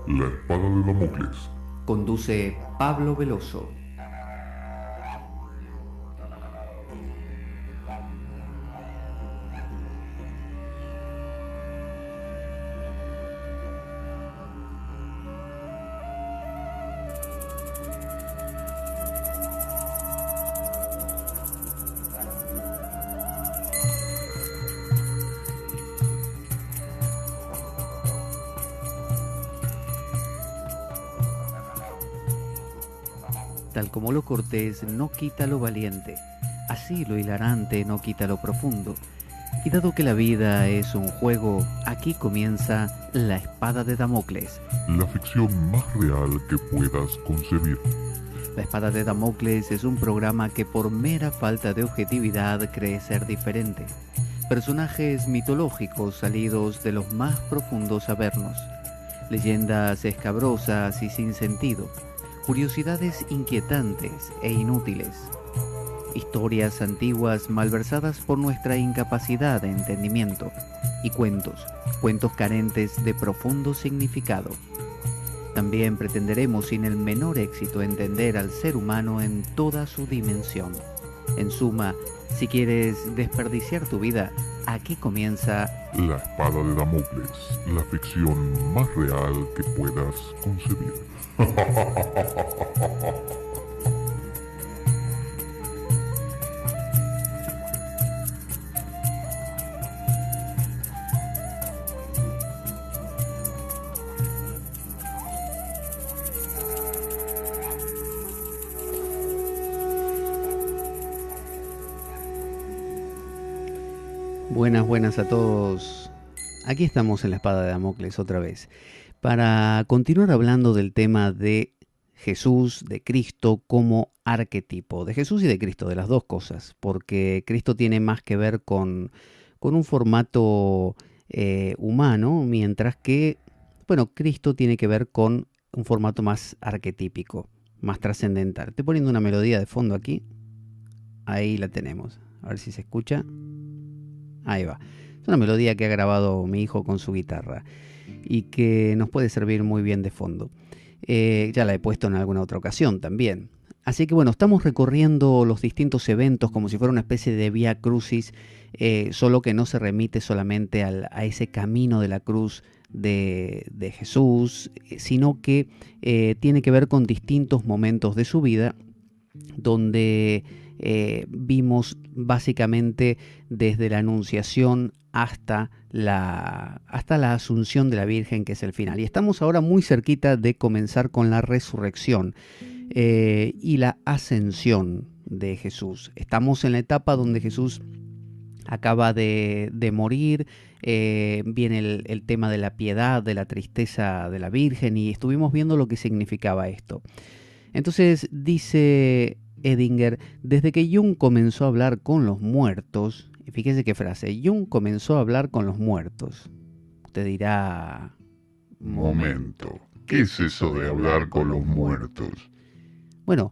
La espada de Damocles. Conduce Pablo Veloso. Tal como lo cortés no quita lo valiente, así lo hilarante no quita lo profundo. Y dado que la vida es un juego, aquí comienza La Espada de Damocles. La ficción más real que puedas concebir. La Espada de Damocles es un programa que por mera falta de objetividad cree ser diferente. Personajes mitológicos salidos de los más profundos avernos. Leyendas escabrosas y sin sentido. Curiosidades inquietantes e inútiles. Historias antiguas malversadas por nuestra incapacidad de entendimiento. Y cuentos carentes de profundo significado. También pretenderemos sin el menor éxito entender al ser humano en toda su dimensión. En suma, si quieres desperdiciar tu vida, aquí comienza La espada de Damocles. La ficción más real que puedas concebir. Buenas a todos. Aquí estamos en la espada de Damocles otra vez para continuar hablando del tema de Jesús, de Cristo como arquetipo, de Jesús y de Cristo, de las dos cosas, porque Cristo tiene más que ver con un formato humano, mientras que, bueno, Cristo tiene que ver con un formato más arquetípico, más trascendental. Estoy poniendo una melodía de fondo aquí, ahí la tenemos, a ver si se escucha. Ahí va. Es una melodía que ha grabado mi hijo con su guitarra y que nos puede servir muy bien de fondo. Ya la he puesto en alguna otra ocasión también. Así que bueno, estamos recorriendo los distintos eventos como si fuera una especie de vía crucis, solo que no se remite solamente a ese camino de la cruz de Jesús, sino que tiene que ver con distintos momentos de su vida donde vimos básicamente desde la Anunciación hasta la Asunción de la Virgen, que es el final. Y estamos ahora muy cerquita de comenzar con la resurrección y la ascensión de Jesús. Estamos en la etapa donde Jesús acaba de morir, viene el tema de la piedad, de la tristeza de la Virgen, y estuvimos viendo lo que significaba esto. Entonces dice Edinger, desde que Jung comenzó a hablar con los muertos, y fíjese qué frase, Jung comenzó a hablar con los muertos. Usted dirá... Momento, ¿qué es eso de hablar con los muertos? Bueno,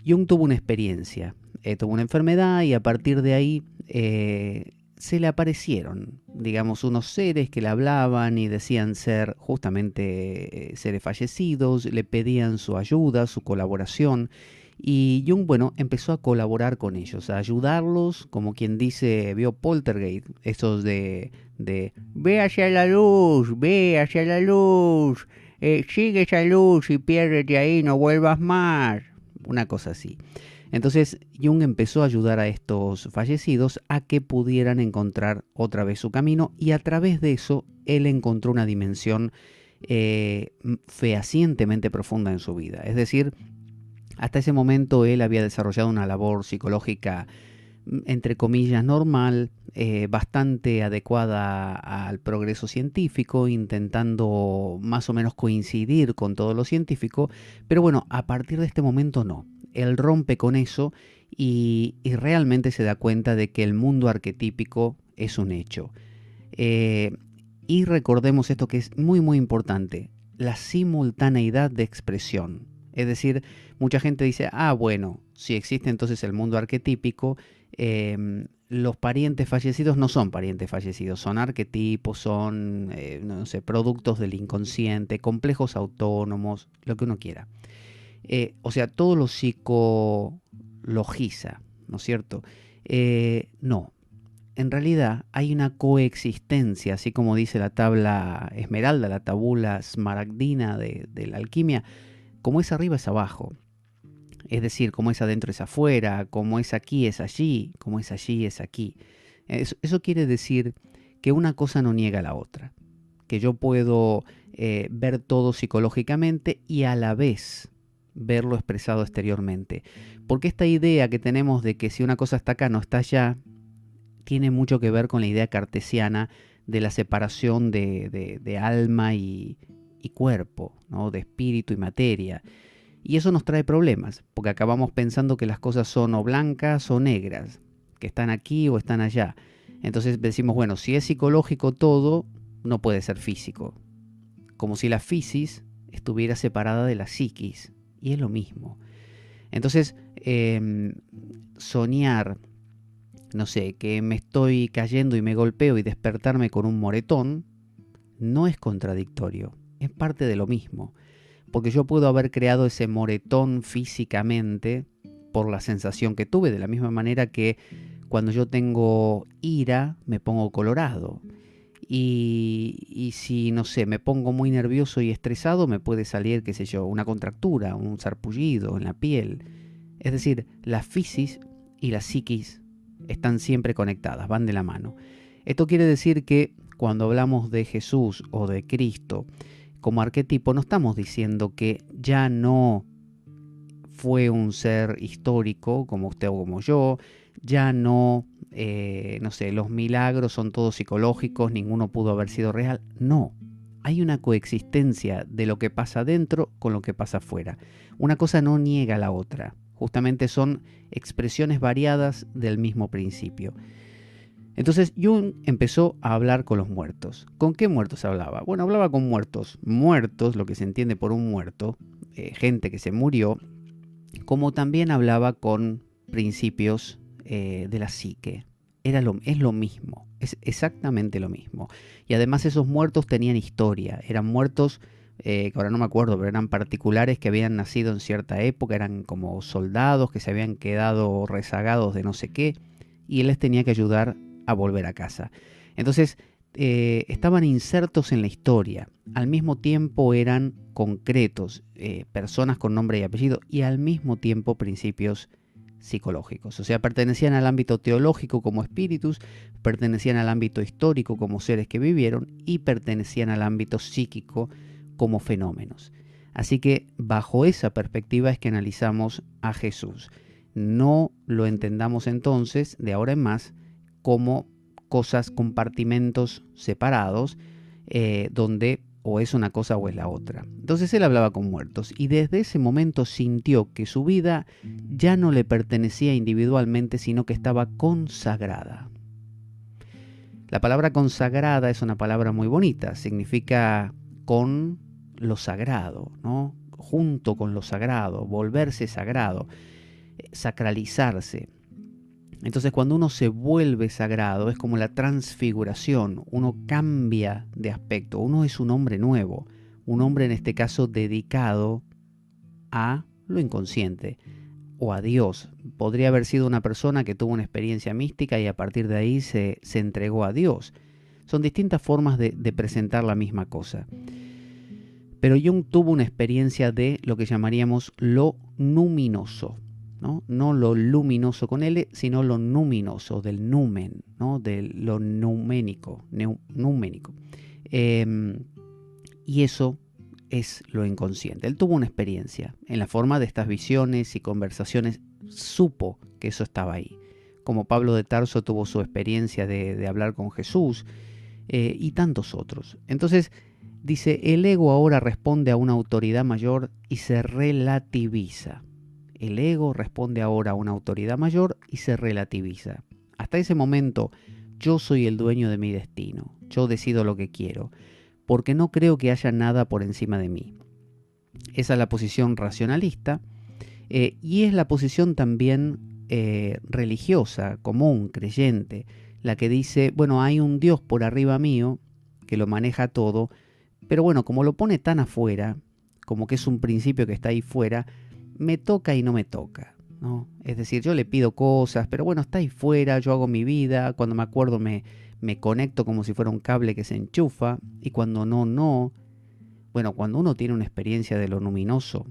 Jung tuvo una experiencia, tuvo una enfermedad y a partir de ahí se le aparecieron, digamos, unos seres que le hablaban y decían ser justamente seres fallecidos, le pedían su ayuda, su colaboración, y Jung, bueno, empezó a colaborar con ellos, a ayudarlos, como quien dice, vio Poltergeist, esos de ve hacia la luz, sigue esa luz y piérdete ahí, no vuelvas más, una cosa así. Entonces Jung empezó a ayudar a estos fallecidos a que pudieran encontrar otra vez su camino, y a través de eso él encontró una dimensión fehacientemente profunda en su vida. Es decir, hasta ese momento él había desarrollado una labor psicológica, entre comillas, normal, bastante adecuada al progreso científico, intentando más o menos coincidir con todo lo científico, pero bueno, a partir de este momento no. Él rompe con eso y realmente se da cuenta de que el mundo arquetípico es un hecho. Y recordemos esto que es muy muy importante, la simultaneidad de expresión. Es decir, mucha gente dice, bueno, si existe entonces el mundo arquetípico, los parientes fallecidos no son parientes fallecidos, son arquetipos, son, no sé, productos del inconsciente, complejos autónomos, lo que uno quiera. O sea, todo lo psicologiza, ¿no es cierto? No, en realidad hay una coexistencia, así como dice la tabla esmeralda, la tabula smaragdina de la alquimia, como es arriba es abajo. Es decir, como es adentro es afuera, como es aquí es allí, como es allí es aquí. Eso quiere decir que una cosa no niega a la otra, que yo puedo ver todo psicológicamente y a la vez verlo expresado exteriormente. Porque esta idea que tenemos de que si una cosa está acá no está allá, tiene mucho que ver con la idea cartesiana de la separación de alma y cuerpo, ¿no? De espíritu y materia. Y eso nos trae problemas, porque acabamos pensando que las cosas son o blancas o negras, que están aquí o están allá. Entonces decimos, bueno, si es psicológico todo, no puede ser físico. Como si la fisis estuviera separada de la psiquis. Y es lo mismo. Entonces, soñar, no sé, que me estoy cayendo y me golpeo y despertarme con un moretón, no es contradictorio. Es parte de lo mismo. Porque yo puedo haber creado ese moretón físicamente por la sensación que tuve, de la misma manera que cuando yo tengo ira me pongo colorado. Y si, no sé, me pongo muy nervioso y estresado, me puede salir, qué sé yo, una contractura, un sarpullido en la piel. Es decir, la fisis y la psiquis están siempre conectadas, van de la mano. Esto quiere decir que cuando hablamos de Jesús o de Cristo, como arquetipo, no estamos diciendo que ya no fue un ser histórico como usted o como yo, ya no, no sé, los milagros son todos psicológicos, ninguno pudo haber sido real. No, hay una coexistencia de lo que pasa dentro con lo que pasa afuera. Una cosa no niega a la otra, justamente son expresiones variadas del mismo principio. Entonces Jung empezó a hablar con los muertos. ¿Con qué muertos hablaba? Bueno, hablaba con muertos. Muertos, lo que se entiende por un muerto, gente que se murió, como también hablaba con principios de la psique. Es lo mismo, es exactamente lo mismo. Y además esos muertos tenían historia, eran muertos, que ahora no me acuerdo, pero eran particulares que habían nacido en cierta época, eran como soldados que se habían quedado rezagados de no sé qué, y él les tenía que ayudar a volver a casa. Entonces, estaban insertos en la historia, al mismo tiempo eran concretos, personas con nombre y apellido, y al mismo tiempo principios psicológicos. O sea, pertenecían al ámbito teológico como espíritus, pertenecían al ámbito histórico como seres que vivieron y pertenecían al ámbito psíquico como fenómenos. Así que bajo esa perspectiva es que analizamos a Jesús. No lo entendamos entonces, de ahora en más, como cosas, compartimentos separados, donde o es una cosa o es la otra. Entonces él hablaba con muertos y desde ese momento sintió que su vida ya no le pertenecía individualmente, sino que estaba consagrada. La palabra consagrada es una palabra muy bonita, significa con lo sagrado, ¿no? Junto con lo sagrado, volverse sagrado, sacralizarse. Entonces cuando uno se vuelve sagrado es como la transfiguración, uno cambia de aspecto, uno es un hombre nuevo, un hombre en este caso dedicado a lo inconsciente o a Dios. Podría haber sido una persona que tuvo una experiencia mística y a partir de ahí se entregó a Dios. Son distintas formas de presentar la misma cosa. Pero Jung tuvo una experiencia de lo que llamaríamos lo numinoso. No lo luminoso con L, sino lo numinoso, del numen, ¿no? De lo numénico. Y eso es lo inconsciente. Él tuvo una experiencia en la forma de estas visiones y conversaciones, supo que eso estaba ahí. Como Pablo de Tarso tuvo su experiencia de hablar con Jesús y tantos otros. Entonces, dice, el ego ahora responde a una autoridad mayor y se relativiza. El ego responde ahora a una autoridad mayor y se relativiza. Hasta ese momento, yo soy el dueño de mi destino. Yo decido lo que quiero, porque no creo que haya nada por encima de mí. Esa es la posición racionalista y es la posición también religiosa, común, creyente, la que dice, bueno, hay un Dios por arriba mío que lo maneja todo, pero bueno, como lo pone tan afuera, como que es un principio que está ahí fuera, me toca y no me toca, ¿no? Es decir, yo le pido cosas, pero bueno, está ahí fuera, yo hago mi vida, cuando me acuerdo me conecto como si fuera un cable que se enchufa, y cuando no, no. Bueno, cuando uno tiene una experiencia de lo luminoso,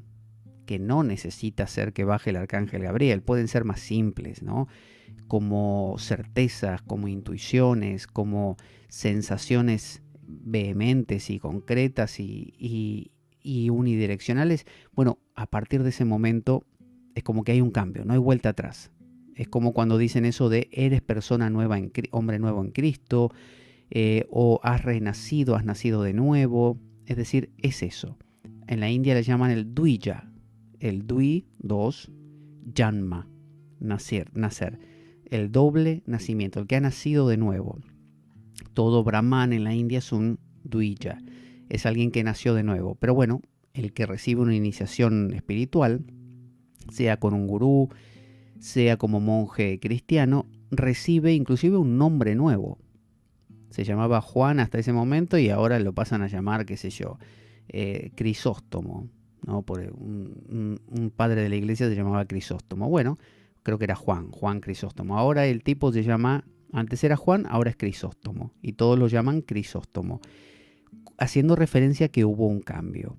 que no necesita ser que baje el arcángel Gabriel, pueden ser más simples, ¿no? Como certezas, como intuiciones, como sensaciones vehementes y concretas y unidireccionales. Bueno, a partir de ese momento es como que hay un cambio, no hay vuelta atrás. Es como cuando dicen eso de eres persona nueva, hombre nuevo en Cristo, o has renacido, has nacido de nuevo. Es decir, es eso. En la India le llaman el Dvija. El Dvi, dos, Janma, nacer. El doble nacimiento, el que ha nacido de nuevo. Todo Brahman en la India es un Dvija. Es alguien que nació de nuevo. Pero bueno, el que recibe una iniciación espiritual, sea con un gurú, sea como monje cristiano, recibe inclusive un nombre nuevo. Se llamaba Juan hasta ese momento y ahora lo pasan a llamar, qué sé yo, Crisóstomo, ¿no? Por un padre de la iglesia se llamaba Crisóstomo. Bueno, creo que era Juan Crisóstomo. Ahora el tipo se llama, antes era Juan, ahora es Crisóstomo. Y todos lo llaman Crisóstomo, haciendo referencia a que hubo un cambio.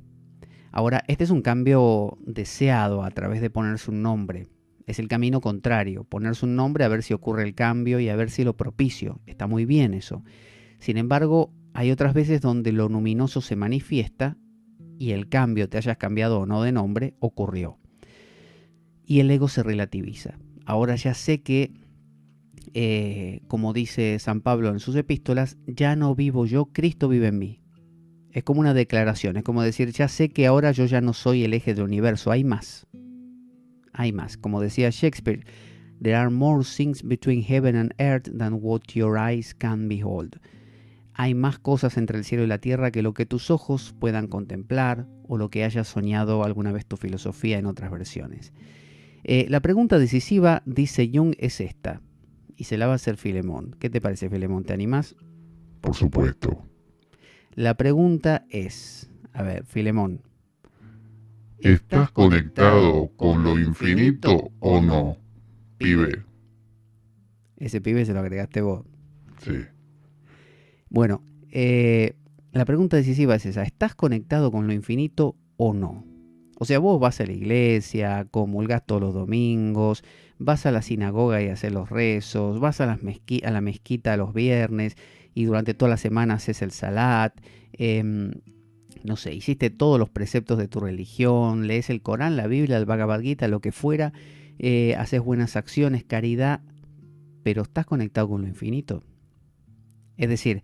Ahora, este es un cambio deseado a través de ponerse un nombre. Es el camino contrario, ponerse un nombre a ver si ocurre el cambio y a ver si lo propicio. Está muy bien eso. Sin embargo, hay otras veces donde lo luminoso se manifiesta y el cambio, te hayas cambiado o no de nombre, ocurrió. Y el ego se relativiza. Ahora ya sé que, como dice San Pablo en sus epístolas, ya no vivo yo, Cristo vive en mí. Es como una declaración, es como decir, ya sé que ahora yo ya no soy el eje del universo, hay más. Hay más. Como decía Shakespeare, there are more things between heaven and earth than what your eyes can behold. Hay más cosas entre el cielo y la tierra que lo que tus ojos puedan contemplar o lo que hayas soñado alguna vez tu filosofía en otras versiones. La pregunta decisiva, dice Jung, es esta, y se la va a hacer Filemón. ¿Qué te parece, Filemón? ¿Te animás? Por supuesto. La pregunta es, a ver, Filemón, ¿estás conectado con lo infinito o no, pibe? Ese pibe se lo agregaste vos. Sí. Bueno, la pregunta decisiva es esa, ¿estás conectado con lo infinito o no? O sea, vos vas a la iglesia, comulgás todos los domingos, vas a la sinagoga y haces los rezos, vas a la mezquita los viernes y durante toda la semana haces el salat, no sé, hiciste todos los preceptos de tu religión, lees el Corán, la Biblia, el Bhagavad Gita, lo que fuera, haces buenas acciones, caridad, pero ¿estás conectado con lo infinito? Es decir,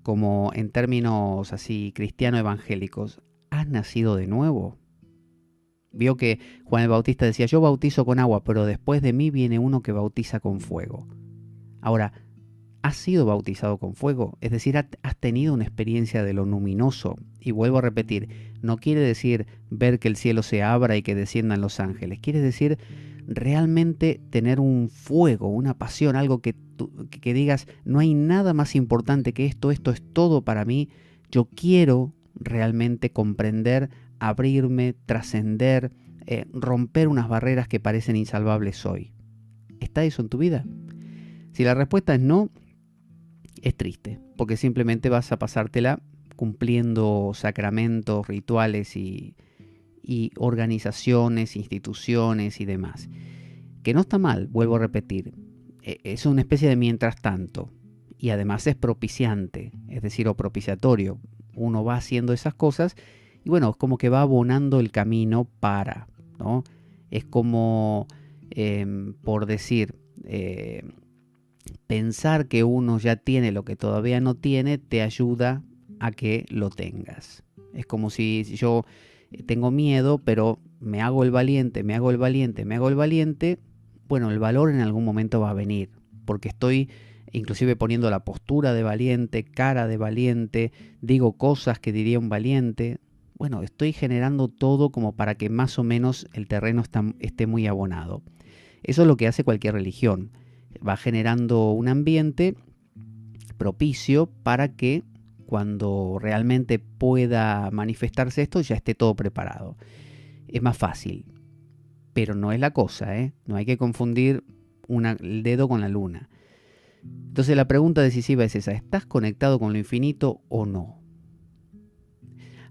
como en términos así cristiano-evangélicos, ¿has nacido de nuevo? Vio que Juan el Bautista decía, yo bautizo con agua, pero después de mí viene uno que bautiza con fuego. Ahora, ¿has sido bautizado con fuego? Es decir, ¿has tenido una experiencia de lo luminoso? Y vuelvo a repetir, no quiere decir ver que el cielo se abra y que desciendan los ángeles. Quiere decir realmente tener un fuego, una pasión, algo que digas, no hay nada más importante que esto es todo para mí. Yo quiero realmente comprender, abrirme, trascender, romper unas barreras que parecen insalvables hoy. ¿Está eso en tu vida? Si la respuesta es no, es triste, porque simplemente vas a pasártela cumpliendo sacramentos, rituales y organizaciones, instituciones y demás. Que no está mal, vuelvo a repetir, es una especie de mientras tanto y además es propiciante, es decir, o propiciatorio. Uno va haciendo esas cosas y bueno, es como que va abonando el camino para, ¿no? Es como, por decir, pensar que uno ya tiene lo que todavía no tiene te ayuda a que lo tengas. Es como si yo tengo miedo, pero me hago el valiente, me hago el valiente, me hago el valiente, bueno, el valor en algún momento va a venir, porque estoy inclusive poniendo la postura de valiente, cara de valiente, digo cosas que diría un valiente. bueno, estoy generando todo como para que más o menos el terreno esté muy abonado. Eso es lo que hace cualquier religión. Va generando un ambiente propicio para que cuando realmente pueda manifestarse esto ya esté todo preparado. Es más fácil, pero no es la cosa, ¿eh? No hay que confundir el dedo con la luna. Entonces la pregunta decisiva es esa: ¿estás conectado con lo infinito o no?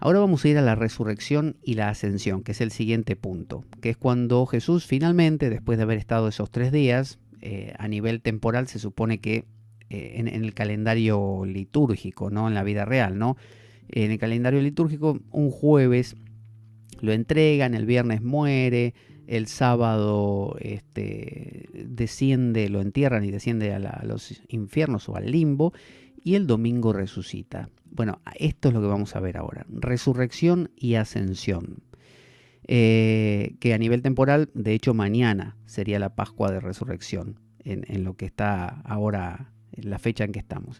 Ahora vamos a ir a la resurrección y la ascensión, que es el siguiente punto, que es cuando Jesús finalmente, después de haber estado esos 3 días, a nivel temporal se supone que en el calendario litúrgico, ¿no? En la vida real, ¿no? En el calendario litúrgico, un jueves lo entregan, el viernes muere, el sábado desciende, lo entierran y desciende a los infiernos o al limbo, y el domingo resucita. Bueno, esto es lo que vamos a ver ahora: resurrección y ascensión. Que a nivel temporal, de hecho mañana sería la Pascua de Resurrección, en lo que está ahora, en la fecha en que estamos.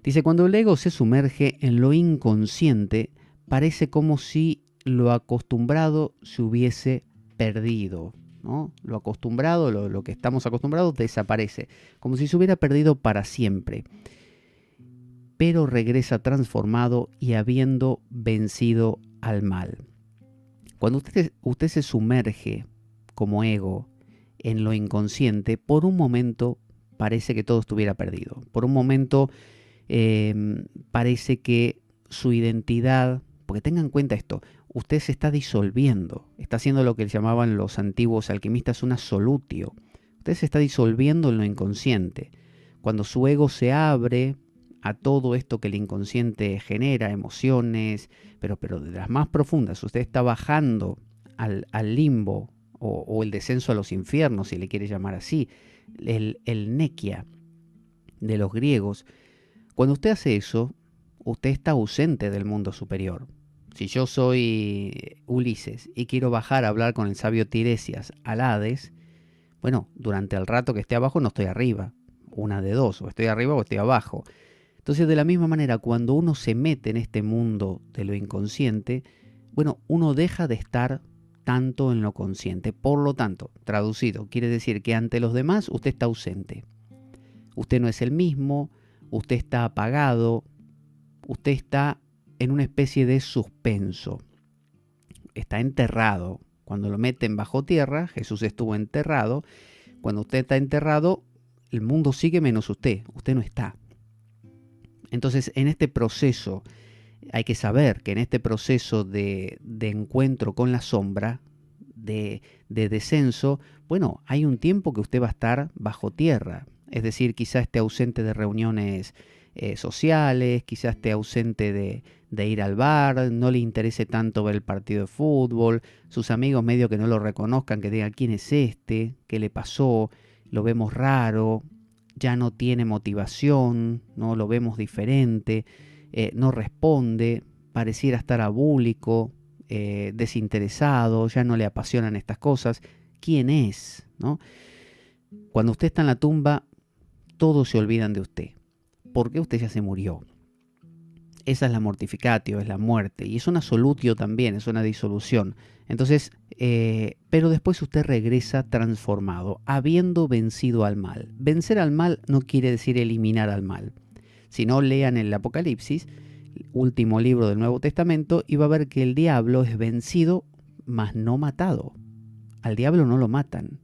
Dice: cuando el ego se sumerge en lo inconsciente, parece como si lo acostumbrado se hubiese perdido, ¿no? Lo acostumbrado, lo que estamos acostumbrados, desaparece, como si se hubiera perdido para siempre, pero regresa transformado y habiendo vencido al mal. Cuando usted se sumerge como ego en lo inconsciente, por un momento parece que todo estuviera perdido. Por un momento parece que su identidad, porque tengan en cuenta esto, usted se está disolviendo, está haciendo lo que llamaban los antiguos alquimistas una solutio. Usted se está disolviendo en lo inconsciente. Cuando su ego se abre a todo esto que el inconsciente genera, emociones, pero de las más profundas, usted está bajando al limbo o el descenso a los infiernos, si le quiere llamar así, el nequia de los griegos. Cuando usted hace eso, usted está ausente del mundo superior. Si yo soy Ulises y quiero bajar a hablar con el sabio Tiresias al Hades, bueno, durante el rato que esté abajo no estoy arriba. Una de dos: o estoy arriba o estoy abajo. Entonces, de la misma manera, cuando uno se mete en este mundo de lo inconsciente, bueno, uno deja de estar tanto en lo consciente. Por lo tanto, traducido, quiere decir que ante los demás usted está ausente. Usted no es el mismo, usted está apagado, usted está en una especie de suspenso. Está enterrado. Cuando lo meten bajo tierra, Jesús estuvo enterrado. Cuando usted está enterrado, el mundo sigue menos usted. Usted no está. Entonces, en este proceso, hay que saber que en este proceso de encuentro con la sombra, de descenso, bueno, hay un tiempo que usted va a estar bajo tierra. Es decir, quizá esté ausente de reuniones sociales, quizá esté ausente de ir al bar, no le interese tanto ver el partido de fútbol, sus amigos medio que no lo reconozcan, que digan: ¿quién es este? ¿Qué le pasó? Lo vemos raro. Ya no tiene motivación, ¿no? Lo vemos diferente, no responde, pareciera estar abúlico, desinteresado, ya no le apasionan estas cosas. ¿Quién es? ¿No? Cuando usted está en la tumba, todos se olvidan de usted, porque usted ya se murió. Esa es la mortificatio, es la muerte, y es una solutio también, es una disolución. Entonces, pero después usted regresa transformado, habiendo vencido al mal. Vencer al mal no quiere decir eliminar al mal. Si no, lean el Apocalipsis, último libro del Nuevo Testamento, y va a ver que el diablo es vencido, mas no matado. Al diablo no lo matan.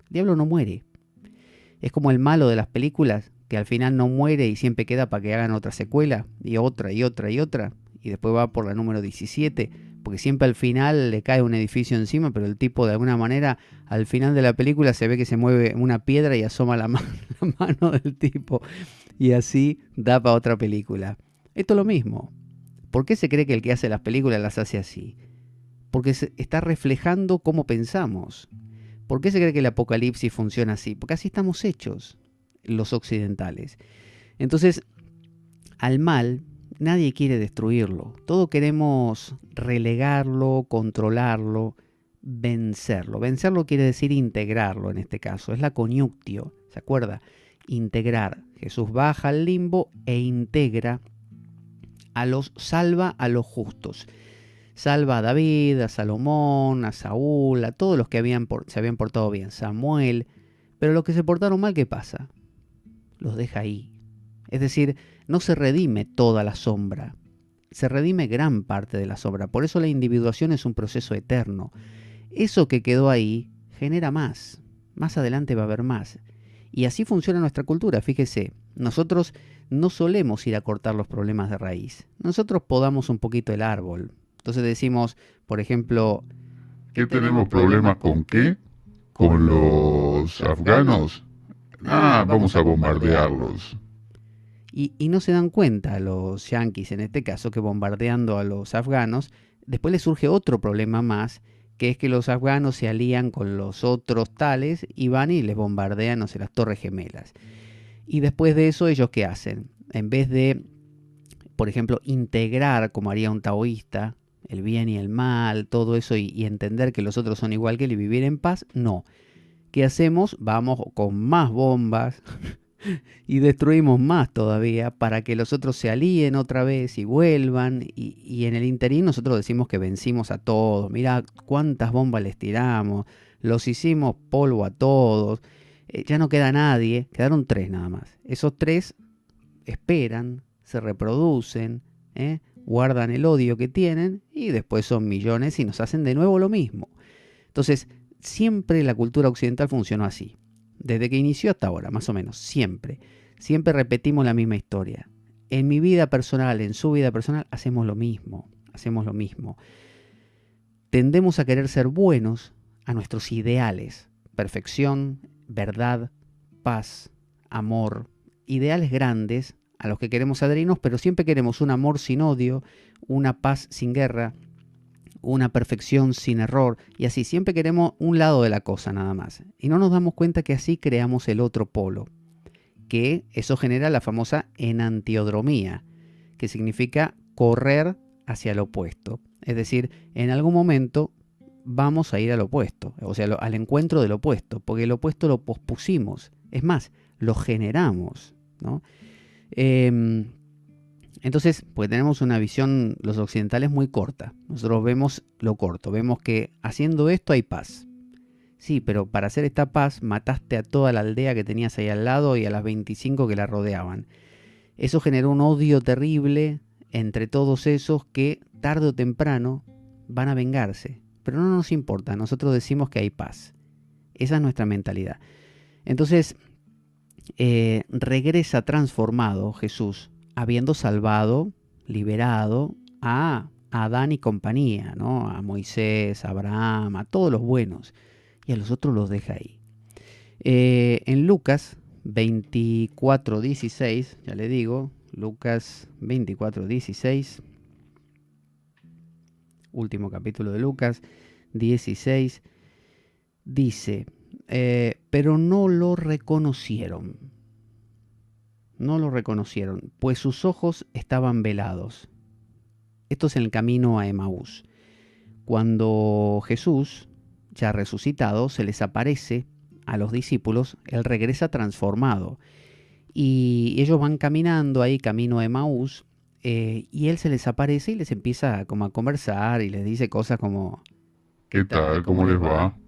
El diablo no muere. Es como el malo de las películas, que al final no muere y siempre queda para que hagan otra secuela, y otra, y otra, y otra, y después va por la número 17, porque siempre al final le cae un edificio encima, pero el tipo de alguna manera, al final de la película se ve que se mueve una piedra y asoma la mano del tipo, y así da para otra película. Esto es lo mismo. ¿Por qué se cree que el que hace las películas las hace así? Porque se está reflejando cómo pensamos. ¿Por qué se cree que el Apocalipsis funciona así? Porque así estamos hechos los occidentales. Entonces, al mal nadie quiere destruirlo. Todos queremos relegarlo, controlarlo, vencerlo. Vencerlo quiere decir integrarlo en este caso. Es la coniunctio, ¿se acuerda? Integrar. Jesús baja al limbo e integra salva a los justos. Salva a David, a Salomón, a Saúl, a todos los que se habían portado bien, Samuel. Pero los que se portaron mal, ¿qué pasa? Los deja ahí. Es decir, no se redime toda la sombra, se redime gran parte de la sombra. Por eso la individuación es un proceso eterno. Eso que quedó ahí genera más. Más adelante va a haber más. Y así funciona nuestra cultura. Fíjese, nosotros no solemos ir a cortar los problemas de raíz. Nosotros podamos un poquito el árbol. Entonces decimos, por ejemplo, ¿Qué tenemos problemas con qué? ¿Con los afganos? Vamos a bombardearlos. Y no se dan cuenta los yanquis, en este caso, que bombardeando a los afganos, después les surge otro problema más, que es que los afganos se alían con los otros tales y van y les bombardean, no sé, las Torres Gemelas. Y después de eso, ¿ellos qué hacen? En vez de, por ejemplo, integrar, como haría un taoísta, el bien y el mal, todo eso, y entender que los otros son igual que él y vivir en paz, no. ¿Qué hacemos? Vamos con más bombas y destruimos más todavía para que los otros se alíen otra vez y vuelvan. Y en el interín nosotros decimos que vencimos a todos. Mirá cuántas bombas les tiramos, los hicimos polvo a todos. Ya no queda nadie, quedaron 3 nada más. Esos 3 esperan, se reproducen, guardan el odio que tienen y después son millones y nos hacen de nuevo lo mismo. Entonces, siempre la cultura occidental funcionó así. Desde que inició hasta ahora, más o menos, siempre. Siempre repetimos la misma historia. En mi vida personal, en su vida personal, hacemos lo mismo. Tendemos a querer ser buenos a nuestros ideales. Perfección, verdad, paz, amor. Ideales grandes a los que queremos adherirnos, pero siempre queremos un amor sin odio, una paz sin guerra, una perfección sin error, y así siempre queremos un lado de la cosa nada más. Y no nos damos cuenta que así creamos el otro polo, que eso genera la famosa enantiodromía, que significa correr hacia el opuesto. Es decir, en algún momento vamos a ir al opuesto, o sea, al encuentro del opuesto, porque el opuesto lo pospusimos, es más, lo generamos, ¿no? Entonces, pues tenemos una visión, los occidentales, muy corta. Nosotros vemos lo corto, vemos que haciendo esto hay paz. Sí, pero para hacer esta paz mataste a toda la aldea que tenías ahí al lado y a las 25 que la rodeaban. Eso generó un odio terrible entre todos esos que tarde o temprano van a vengarse. Pero no nos importa, nosotros decimos que hay paz. Esa es nuestra mentalidad. Entonces, regresa transformado Jesús, habiendo salvado, liberado a Adán y compañía, ¿no? A Moisés, a Abraham, a todos los buenos, y a los otros los deja ahí. En Lucas 24:16, ya le digo, Lucas 24:16, último capítulo de Lucas 16, dice, pero no lo reconocieron. No lo reconocieron, pues sus ojos estaban velados. Esto es en el camino a Emaús. Cuando Jesús, ya resucitado, se les aparece a los discípulos, él regresa transformado. Y ellos van caminando ahí, camino a Emaús, y él se les aparece y les empieza como a conversar y les dice cosas como... ¿Qué tal? ¿Cómo les va?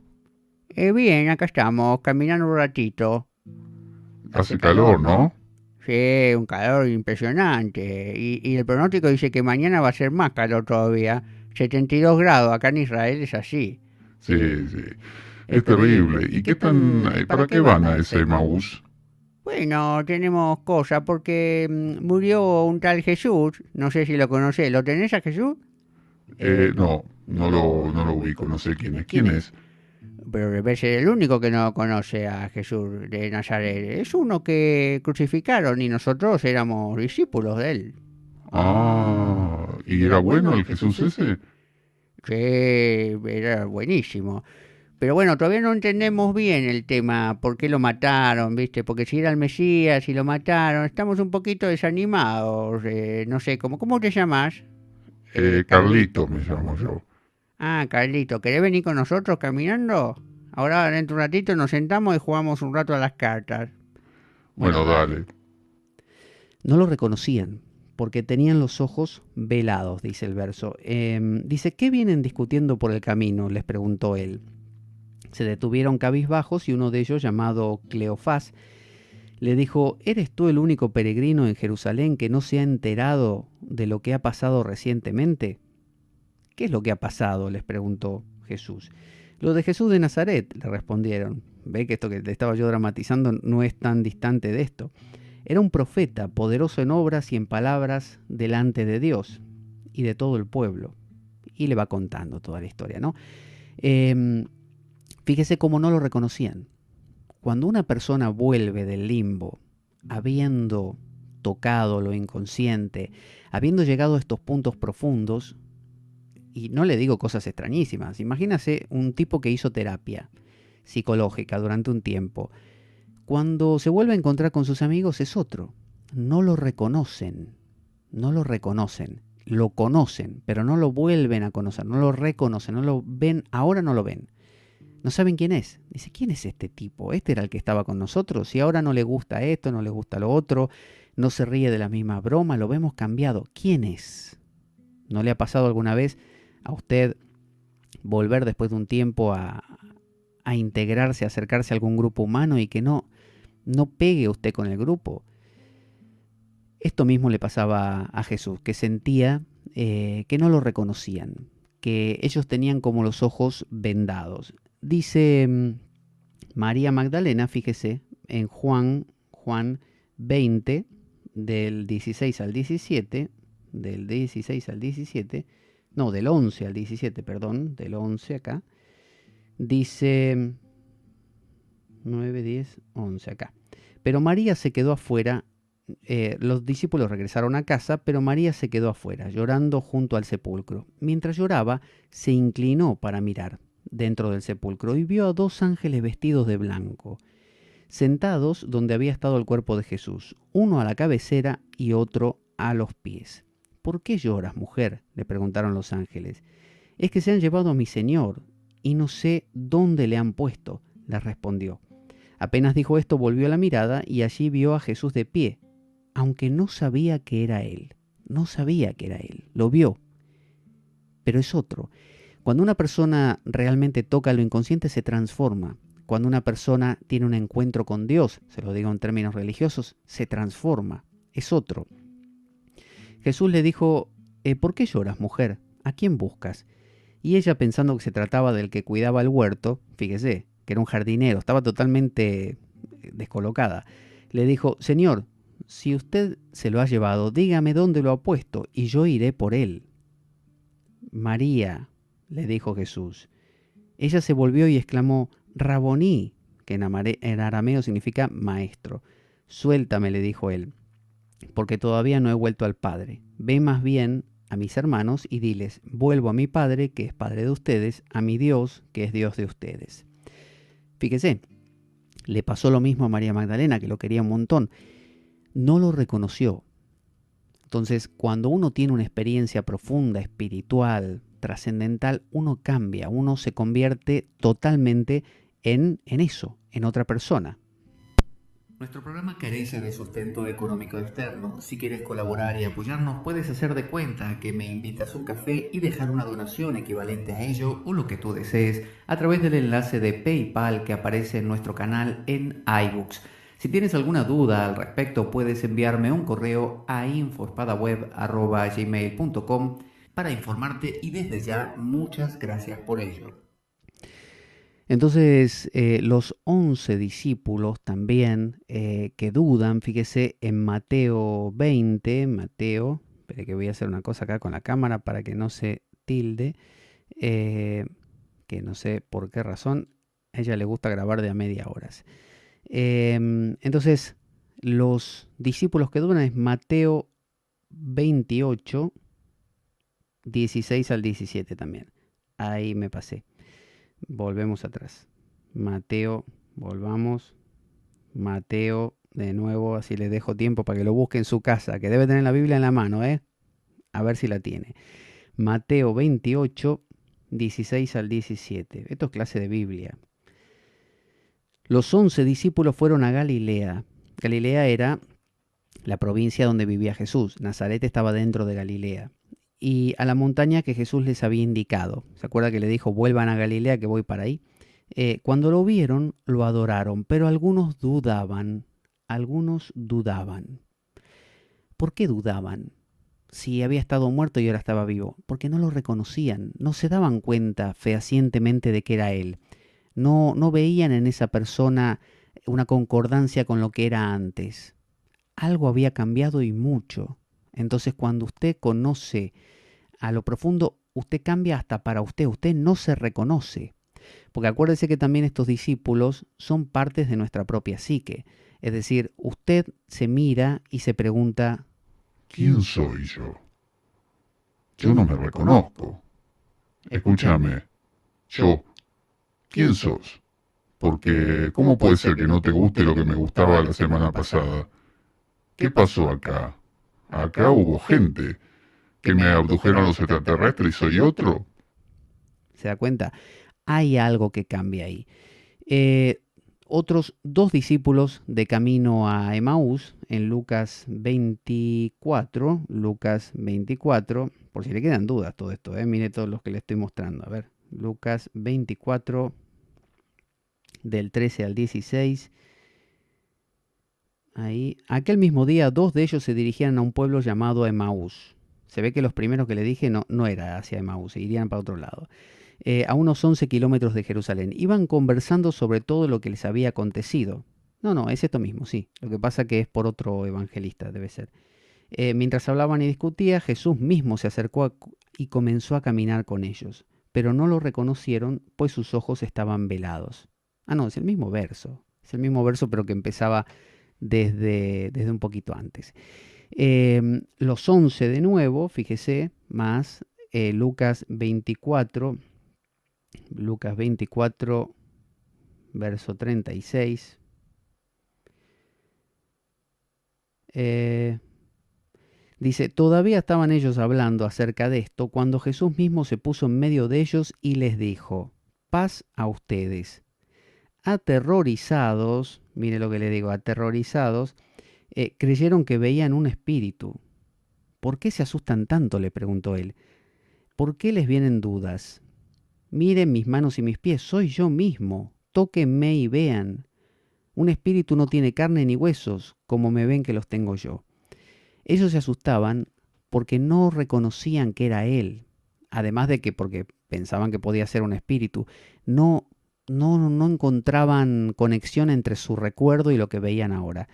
Bien, acá estamos, caminando un ratito. Hace calor, ¿no? Sí, un calor impresionante. Y el pronóstico dice que mañana va a ser más calor todavía. 72 grados, acá en Israel es así. Sí. Es terrible. ¿Y qué para qué van a ese Emaús? Bueno, tenemos cosas porque murió un tal Jesús. No sé si lo conocés. ¿Lo tenés a Jesús? No lo ubico, no sé quién es. ¿Quién es? Pero debe ser el único que no conoce a Jesús de Nazaret. Es uno que crucificaron y nosotros éramos discípulos de él. ¿Y era bueno el Jesús ese? Sí, era buenísimo. Pero bueno, todavía no entendemos bien el tema, por qué lo mataron, ¿viste? Porque si era el Mesías y lo mataron, estamos un poquito desanimados. No sé, ¿cómo te llamas? Carlito me llamo yo. Ah, Carlito, ¿querés venir con nosotros caminando? Ahora dentro de un ratito nos sentamos y jugamos un rato a las cartas. Bueno, dale. No lo reconocían, porque tenían los ojos velados, dice el verso. Dice, ¿qué vienen discutiendo por el camino?, les preguntó él. Se detuvieron cabizbajos y uno de ellos, llamado Cleofás, le dijo, ¿eres tú el único peregrino en Jerusalén que no se ha enterado de lo que ha pasado recientemente? ¿Qué es lo que ha pasado?, les preguntó Jesús. Lo de Jesús de Nazaret, le respondieron. Ve que esto que le estaba yo dramatizando no es tan distante de esto. Era un profeta, poderoso en obras y en palabras delante de Dios y de todo el pueblo. Y le va contando toda la historia, ¿no? Fíjese cómo no lo reconocían. Cuando una persona vuelve del limbo, habiendo tocado lo inconsciente, habiendo llegado a estos puntos profundos, y no le digo cosas extrañísimas, imagínase un tipo que hizo terapia psicológica durante un tiempo. Cuando se vuelve a encontrar con sus amigos es otro. No lo reconocen, lo conocen, pero no lo vuelven a conocer, no lo reconocen, no lo ven, ahora no lo ven. No saben quién es. Dice, ¿quién es este tipo? Este era el que estaba con nosotros y ahora no le gusta esto, no le gusta lo otro, no se ríe de la misma broma, lo vemos cambiado. ¿Quién es? ¿No le ha pasado alguna vez a usted volver después de un tiempo a integrarse, a acercarse a algún grupo humano y que no pegue usted con el grupo? Esto mismo le pasaba a Jesús, que sentía que no lo reconocían, que ellos tenían como los ojos vendados. Dice María Magdalena, fíjese, en Juan 20, del 16 al 17, del 11 al 17, perdón, del 11 acá, dice 9, 10, 11 acá. Pero María se quedó afuera, los discípulos regresaron a casa, pero María se quedó afuera, llorando junto al sepulcro. Mientras lloraba, se inclinó para mirar dentro del sepulcro y vio a dos ángeles vestidos de blanco, sentados donde había estado el cuerpo de Jesús, uno a la cabecera y otro a los pies. ¿Por qué lloras, mujer?, le preguntaron los ángeles. Es que se han llevado a mi Señor y no sé dónde le han puesto, les respondió. Apenas dijo esto, volvió la mirada y allí vio a Jesús de pie, aunque no sabía que era él. No sabía que era él, lo vio, pero es otro. Cuando una persona realmente toca lo inconsciente, se transforma. Cuando una persona tiene un encuentro con Dios, se lo digo en términos religiosos, se transforma, es otro. Jesús le dijo, ¿por qué lloras, mujer? ¿A quién buscas? Y ella, pensando que se trataba del que cuidaba el huerto, fíjese, que era un jardinero, estaba totalmente descolocada, le dijo, Señor, si usted se lo ha llevado, dígame dónde lo ha puesto y yo iré por él. María, le dijo Jesús. Ella se volvió y exclamó, Raboní, que en arameo significa maestro. Suéltame, le dijo él, porque todavía no he vuelto al Padre. Ve más bien a mis hermanos y diles, vuelvo a mi Padre, que es Padre de ustedes, a mi Dios, que es Dios de ustedes. Fíjese, le pasó lo mismo a María Magdalena, que lo quería un montón. No lo reconoció. Entonces, cuando uno tiene una experiencia profunda, espiritual, trascendental, uno cambia, uno se convierte totalmente en eso, en otra persona. Nuestro programa carece de sustento económico externo. Si quieres colaborar y apoyarnos, puedes hacer de cuenta que me invitas un café y dejar una donación equivalente a ello o lo que tú desees a través del enlace de PayPal que aparece en nuestro canal en iBooks. Si tienes alguna duda al respecto, puedes enviarme un correo a infoespadaweb@gmail.com para informarte y desde ya muchas gracias por ello. Entonces, los 11 discípulos también que dudan, fíjese en Mateo 20, espere que voy a hacer una cosa acá con la cámara para que no se tilde, que no sé por qué razón, a ella le gusta grabar de a media hora. Entonces, los discípulos que dudan es Mateo 28, 16 al 17 también. Ahí me pasé. Volvemos atrás. Mateo, volvamos. Mateo, de nuevo, así les dejo tiempo para que lo busque en su casa, que debe tener la Biblia en la mano, ¿eh? A ver si la tiene. Mateo 28, 16 al 17. Esto es clase de Biblia. Los 11 discípulos fueron a Galilea. Galilea era la provincia donde vivía Jesús. Nazaret estaba dentro de Galilea. Y a la montaña que Jesús les había indicado. ¿Se acuerda que le dijo, vuelvan a Galilea que voy para ahí? Cuando lo vieron, lo adoraron, pero algunos dudaban. Algunos dudaban. ¿Por qué dudaban? Si había estado muerto y ahora estaba vivo. Porque no lo reconocían, no se daban cuenta fehacientemente de que era él. No veían en esa persona una concordancia con lo que era antes. Algo había cambiado y mucho. Entonces cuando usted conoce a lo profundo, usted cambia hasta para usted. Usted no se reconoce. Porque acuérdese que también estos discípulos son partes de nuestra propia psique. Es decir, usted se mira y se pregunta, ¿quién soy yo? Yo no me reconozco. Escúchame, yo, ¿quién sos? Porque, ¿cómo puede ser que no te guste lo que me gustaba la semana pasada? ¿Qué pasó acá? Acá hubo gente que me abdujeron los extraterrestres y soy otro. ¿se da cuenta? Hay algo que cambia ahí. Eh, Otros dos discípulos de camino a Emaús, en Lucas 24, por si le quedan dudas todo esto, mire todos los que le estoy mostrando. A ver, Lucas 24, del 13 al 16. Ahí. Aquel mismo día, dos de ellos se dirigían a un pueblo llamado Emaús. Se ve que los primeros que le dije no era hacia Emaús, irían para otro lado. A unos 11 kilómetros de Jerusalén. Iban conversando sobre todo lo que les había acontecido. No, es esto mismo, sí. Lo que pasa que es por otro evangelista, debe ser. Mientras hablaban y discutían, Jesús mismo se acercó y comenzó a caminar con ellos. Pero no lo reconocieron, pues sus ojos estaban velados. No, es el mismo verso. Es el mismo verso, pero que empezaba desde un poquito antes. Los 11 de nuevo, fíjese, más Lucas 24, verso 36. Dice, todavía estaban ellos hablando acerca de esto cuando Jesús mismo se puso en medio de ellos y les dijo, paz a ustedes. Aterrorizados, mire lo que le digo, aterrorizados, creyeron que veían un espíritu. ¿Por qué se asustan tanto?, le preguntó él. ¿Por qué les vienen dudas? Miren mis manos y mis pies, soy yo mismo. Tóquenme y vean. Un espíritu no tiene carne ni huesos, como me ven que los tengo yo. Ellos se asustaban porque no reconocían que era él. Además de que porque pensaban que podía ser un espíritu, no encontraban conexión entre su recuerdo y lo que veían ahora.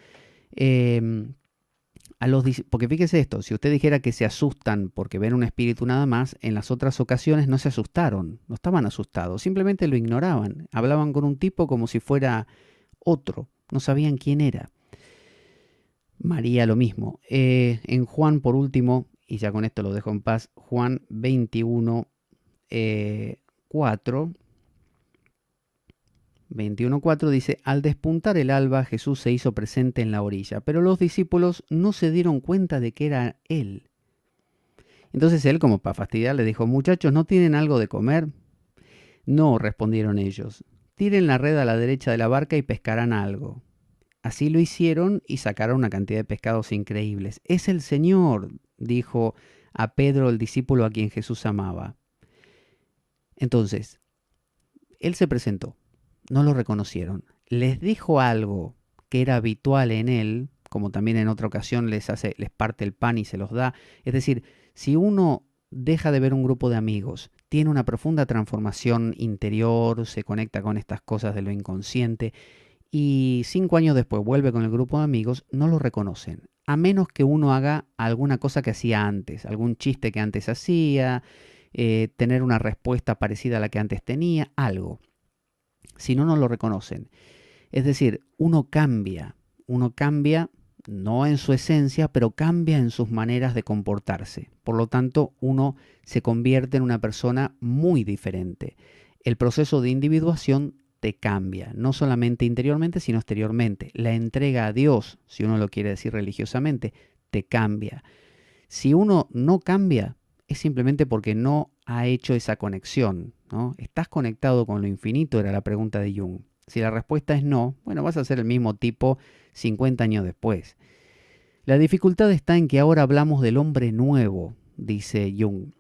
Porque fíjese esto, si usted dijera que se asustan porque ven un espíritu nada más, en las otras ocasiones no se asustaron, no estaban asustados, simplemente lo ignoraban, hablaban con un tipo como si fuera otro, no sabían quién era. María lo mismo. En Juan, por último, y ya con esto lo dejo en paz, Juan 21, 4. 21.4 dice, al despuntar el alba Jesús se hizo presente en la orilla, pero los discípulos no se dieron cuenta de que era él. Entonces él, como para fastidiar, le dijo, muchachos, ¿no tienen algo de comer? No, respondieron ellos, tiren la red a la derecha de la barca y pescarán algo. Así lo hicieron y sacaron una cantidad de pescados increíbles. Es el Señor, dijo a Pedro, el discípulo a quien Jesús amaba. Entonces, él se presentó. No lo reconocieron. Les dijo algo que era habitual en él, como también en otra ocasión les parte el pan y se los da. Es decir, si uno deja de ver un grupo de amigos, tiene una profunda transformación interior, se conecta con estas cosas de lo inconsciente y 5 años después vuelve con el grupo de amigos, no lo reconocen. A menos que uno haga alguna cosa que hacía antes, algún chiste que antes hacía, tener una respuesta parecida a la que antes tenía, algo. Si no, no lo reconocen. Es decir, uno cambia no en su esencia, pero cambia en sus maneras de comportarse. Por lo tanto, uno se convierte en una persona muy diferente. El proceso de individuación te cambia, no solamente interiormente, sino exteriormente. La entrega a Dios, si uno lo quiere decir religiosamente, te cambia. Si uno no cambia, es simplemente porque no ha hecho esa conexión, ¿no? ¿Estás conectado con lo infinito?, era la pregunta de Jung. Si la respuesta es no, bueno, vas a ser el mismo tipo 50 años después. La dificultad está en que ahora hablamos del hombre nuevo, dice Jung,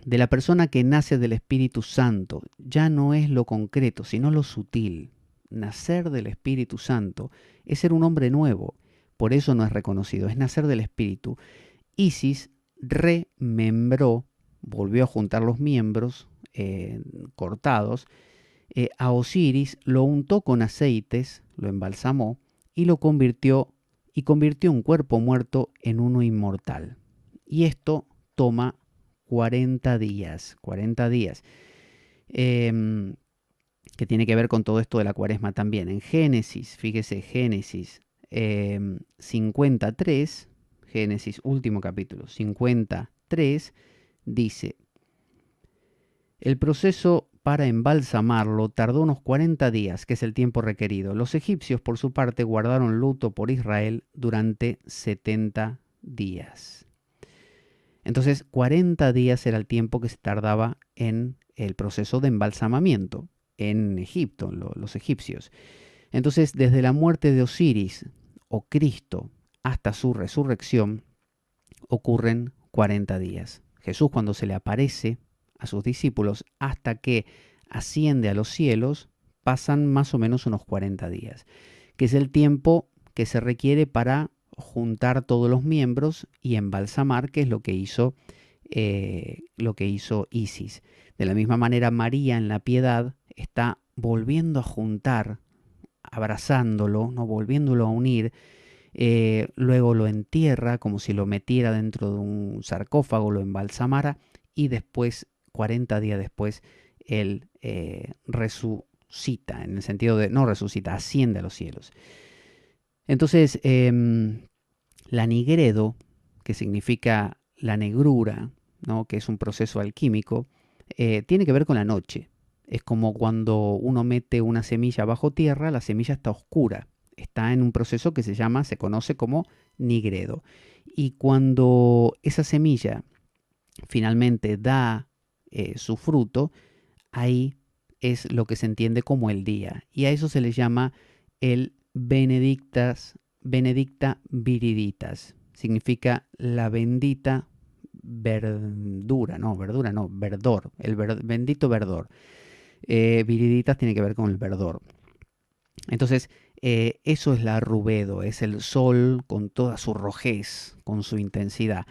de la persona que nace del Espíritu Santo. Ya no es lo concreto, sino lo sutil. Nacer del Espíritu Santo es ser un hombre nuevo. Por eso no es reconocido, es nacer del Espíritu. Isis remembró, volvió a juntar los miembros cortados, a Osiris, lo untó con aceites, lo embalsamó y convirtió un cuerpo muerto en uno inmortal. Y esto toma 40 días, que tiene que ver con todo esto de la cuaresma también. En Génesis, fíjese, Génesis 53, Génesis último capítulo, 53, dice: el proceso para embalsamarlo tardó unos 40 días, que es el tiempo requerido. Los egipcios, por su parte, guardaron luto por Israel durante 70 días. Entonces, 40 días era el tiempo que se tardaba en el proceso de embalsamamiento en Egipto, los egipcios. Entonces, desde la muerte de Osiris o Cristo hasta su resurrección, ocurren 40 días. Jesús, cuando se le aparece a sus discípulos hasta que asciende a los cielos, pasan más o menos unos 40 días, que es el tiempo que se requiere para juntar todos los miembros y embalsamar, que es lo que hizo Isis. De la misma manera, María en la piedad está volviendo a juntar, abrazándolo, ¿no? Volviéndolo a unir. Luego lo entierra como si lo metiera dentro de un sarcófago, lo embalsamara y después, 40 días después, él resucita, en el sentido de, no resucita, asciende a los cielos. Entonces, la nigredo, que significa la negrura, ¿no? Que es un proceso alquímico, tiene que ver con la noche. Es como cuando uno mete una semilla bajo tierra, la semilla está oscura. Está en un proceso que se conoce como nigredo. Y cuando esa semilla finalmente da su fruto, ahí es lo que se entiende como el día. Y a eso se le llama el Benedicta Viriditas. Significa la bendita verdura, verdor, bendito verdor. Viriditas tiene que ver con el verdor. Entonces, eso es la rubedo, es el sol con toda su rojez, con su intensidad,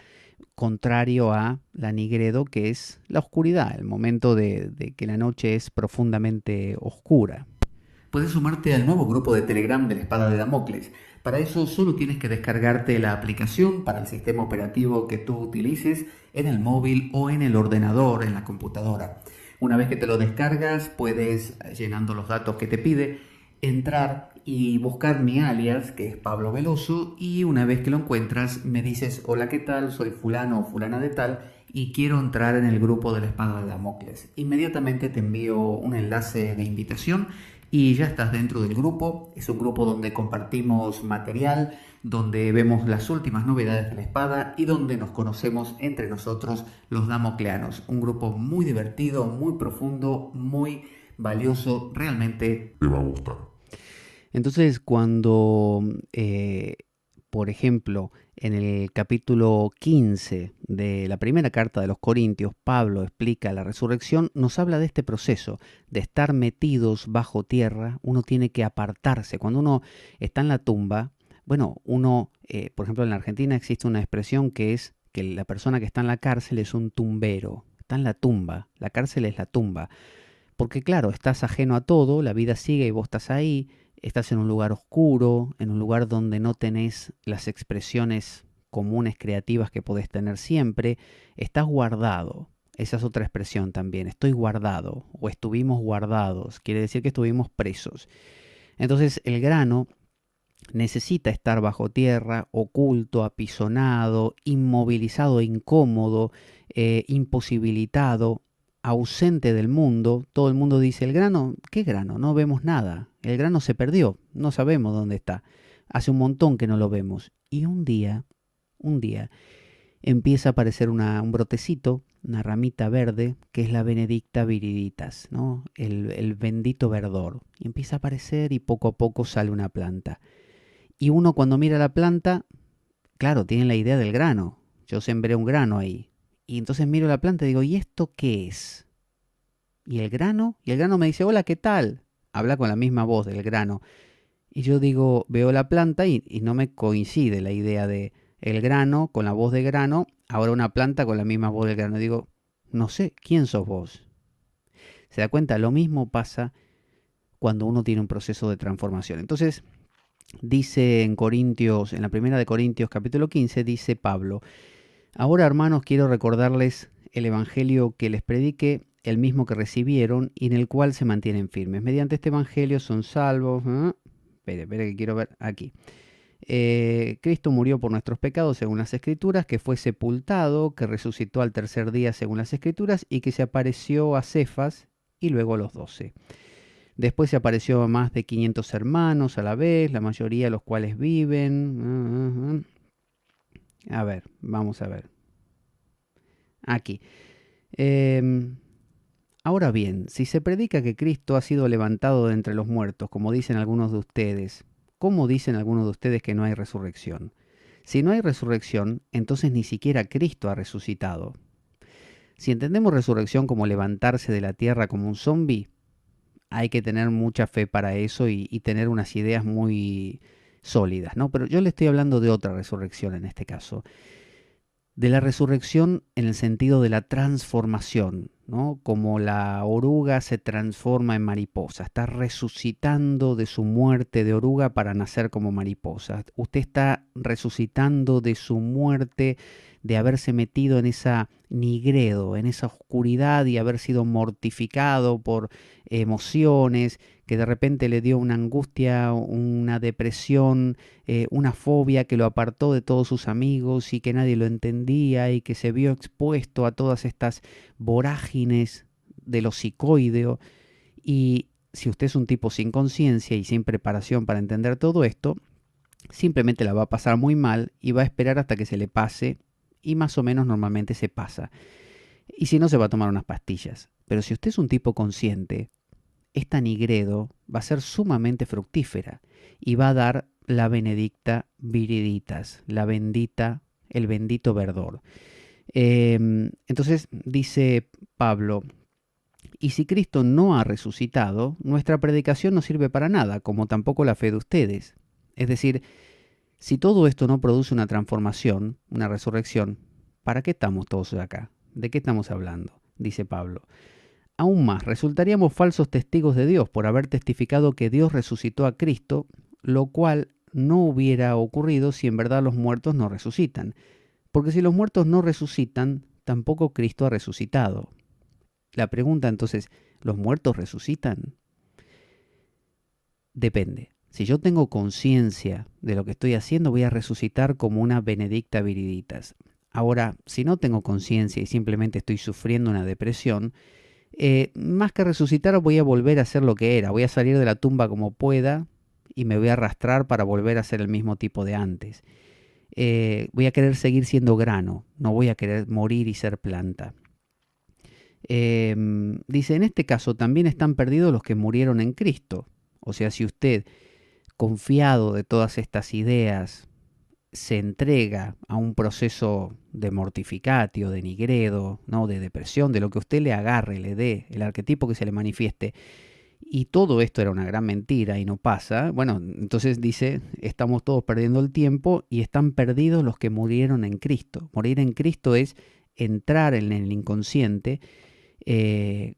contrario a la nigredo, que es la oscuridad, el momento de que la noche es profundamente oscura. Puedes sumarte al nuevo grupo de Telegram de la Espada de Damocles. Para eso solo tienes que descargarte la aplicación para el sistema operativo que tú utilices en el móvil o en el ordenador, en la computadora. Una vez que te lo descargas, puedes, llenando los datos que te pide, entrar y buscar mi alias, que es Pablo Veloso, y una vez que lo encuentras me dices: hola, ¿qué tal? Soy fulano o fulana de tal y quiero entrar en el grupo de la Espada de Damocles. Inmediatamente te envío un enlace de invitación y ya estás dentro del grupo. Es un grupo donde compartimos material, donde vemos las últimas novedades de la espada y donde nos conocemos entre nosotros los damocleanos. Un grupo muy divertido, muy profundo, muy valioso, realmente Te va a gustar. Entonces, cuando, por ejemplo, en el capítulo 15 de la primera carta de los Corintios, Pablo explica la resurrección, nos habla de este proceso, de estar metidos bajo tierra. Uno tiene que apartarse. Cuando uno está en la tumba, bueno, por ejemplo, en la Argentina existe una expresión que es que la persona que está en la cárcel es un tumbero. Está en la tumba, la cárcel es la tumba. Porque claro, estás ajeno a todo, la vida sigue y vos estás ahí, estás en un lugar oscuro, en un lugar donde no tenés las expresiones comunes creativas que podés tener siempre, estás guardado. Esa es otra expresión también, estoy guardado o estuvimos guardados, quiere decir que estuvimos presos. Entonces el grano necesita estar bajo tierra, oculto, apisonado, inmovilizado, incómodo, imposibilitado, ausente del mundo. Todo el mundo dice: el grano, ¿qué grano? No vemos nada. El grano se perdió, no sabemos dónde está. Hace un montón que no lo vemos. Y un día, empieza a aparecer un brotecito, una ramita verde, que es la Benedicta Viriditas, ¿no? El bendito verdor. Y empieza a aparecer y poco a poco sale una planta. Y uno, cuando mira la planta, claro, tienen la idea del grano. Yo sembré un grano ahí. Y entonces miro la planta y digo, ¿y esto qué es? ¿Y el grano? Y el grano me dice, hola, ¿qué tal? Habla con la misma voz del grano. Y yo digo, veo la planta y no me coincide la idea de el grano con la voz de grano, ahora una planta con la misma voz del grano. Digo, no sé, ¿quién sos vos? ¿Se da cuenta? Lo mismo pasa cuando uno tiene un proceso de transformación. Entonces, dice en Corintios, en la primera de Corintios capítulo 15, dice Pablo, ahora hermanos quiero recordarles el evangelio que les prediqué, el mismo que recibieron y en el cual se mantienen firmes. Mediante este evangelio son salvos. Espere que quiero ver aquí. Cristo murió por nuestros pecados según las Escrituras, que fue sepultado, que resucitó al tercer día según las Escrituras y que se apareció a Cefas y luego a los 12. Después se apareció a más de 500 hermanos a la vez, la mayoría de los cuales viven. A ver, vamos a ver. Aquí. Ahora bien, si se predica que Cristo ha sido levantado de entre los muertos, como dicen algunos de ustedes, ¿cómo dicen algunos de ustedes que no hay resurrección? Si no hay resurrección, entonces ni siquiera Cristo ha resucitado. Si entendemos resurrección como levantarse de la tierra como un zombi, hay que tener mucha fe para eso y tener unas ideas muy sólidas, ¿no? Pero yo le estoy hablando de otra resurrección en este caso, de la resurrección en el sentido de la transformación, ¿no? Como la oruga se transforma en mariposa, está resucitando de su muerte de oruga para nacer como mariposa. Usted está resucitando de su muerte de haberse metido en esa nigredo, en esa oscuridad y haber sido mortificado por emociones, que de repente le dio una angustia, una depresión, una fobia que lo apartó de todos sus amigos y que nadie lo entendía y que se vio expuesto a todas estas vorágines de lo psicoideo. Y si usted es un tipo sin conciencia y sin preparación para entender todo esto, simplemente la va a pasar muy mal y va a esperar hasta que se le pase y más o menos normalmente se pasa. Y si no, se va a tomar unas pastillas. Pero si usted es un tipo consciente, esta nigredo va a ser sumamente fructífera y va a dar la benedicta viriditas, la bendita, el bendito verdor. Entonces dice Pablo, y si Cristo no ha resucitado, nuestra predicación no sirve para nada, como tampoco la fe de ustedes. Es decir, si todo esto no produce una transformación, una resurrección, ¿para qué estamos todos acá? ¿De qué estamos hablando? Dice Pablo. Aún más, resultaríamos falsos testigos de Dios por haber testificado que Dios resucitó a Cristo, lo cual no hubiera ocurrido si en verdad los muertos no resucitan. Porque si los muertos no resucitan, tampoco Cristo ha resucitado. La pregunta entonces, ¿los muertos resucitan? Depende. Si yo tengo conciencia de lo que estoy haciendo, voy a resucitar como una benedicta viriditas. Ahora, si no tengo conciencia y simplemente estoy sufriendo una depresión, más que resucitar voy a volver a ser lo que era. Voy a salir de la tumba como pueda y me voy a arrastrar para volver a ser el mismo tipo de antes. Voy a querer seguir siendo grano, no voy a querer morir y ser planta. Dice, en este caso también están perdidos los que murieron en Cristo. O sea, si usted, confiado de todas estas ideas, se entrega a un proceso de mortificatio, de nigredo, ¿no? De depresión, de lo que usted le agarre, le dé, el arquetipo que se le manifieste, y todo esto era una gran mentira y no pasa, bueno, entonces dice, estamos todos perdiendo el tiempo y están perdidos los que murieron en Cristo. Morir en Cristo es entrar en el inconsciente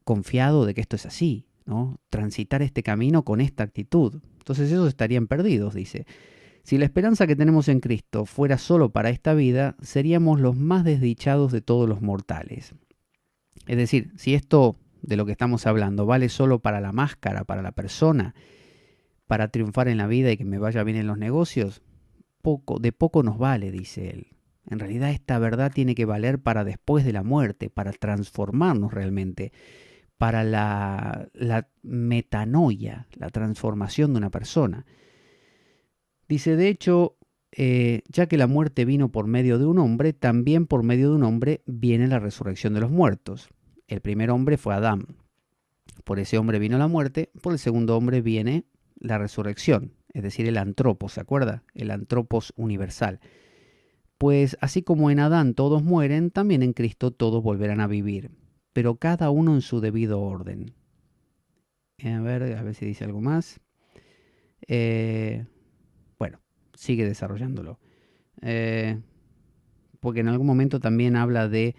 confiado de que esto es así, ¿no? Transitar este camino con esta actitud. Entonces esos estarían perdidos, dice. Si la esperanza que tenemos en Cristo fuera solo para esta vida, seríamos los más desdichados de todos los mortales. Es decir, si esto de lo que estamos hablando vale solo para la máscara, para la persona, para triunfar en la vida y que me vaya bien en los negocios, de poco nos vale, dice él. En realidad esta verdad tiene que valer para después de la muerte, para transformarnos realmente, para la metanoia, la transformación de una persona. Dice, de hecho, ya que la muerte vino por medio de un hombre, también por medio de un hombre viene la resurrección de los muertos. El primer hombre fue Adán. Por ese hombre vino la muerte, por el segundo hombre viene la resurrección, es decir, el antropos, ¿se acuerda? El antropos universal. Pues así como en Adán todos mueren, también en Cristo todos volverán a vivir, pero cada uno en su debido orden. A ver si dice algo más. Bueno, sigue desarrollándolo. Porque en algún momento también habla de...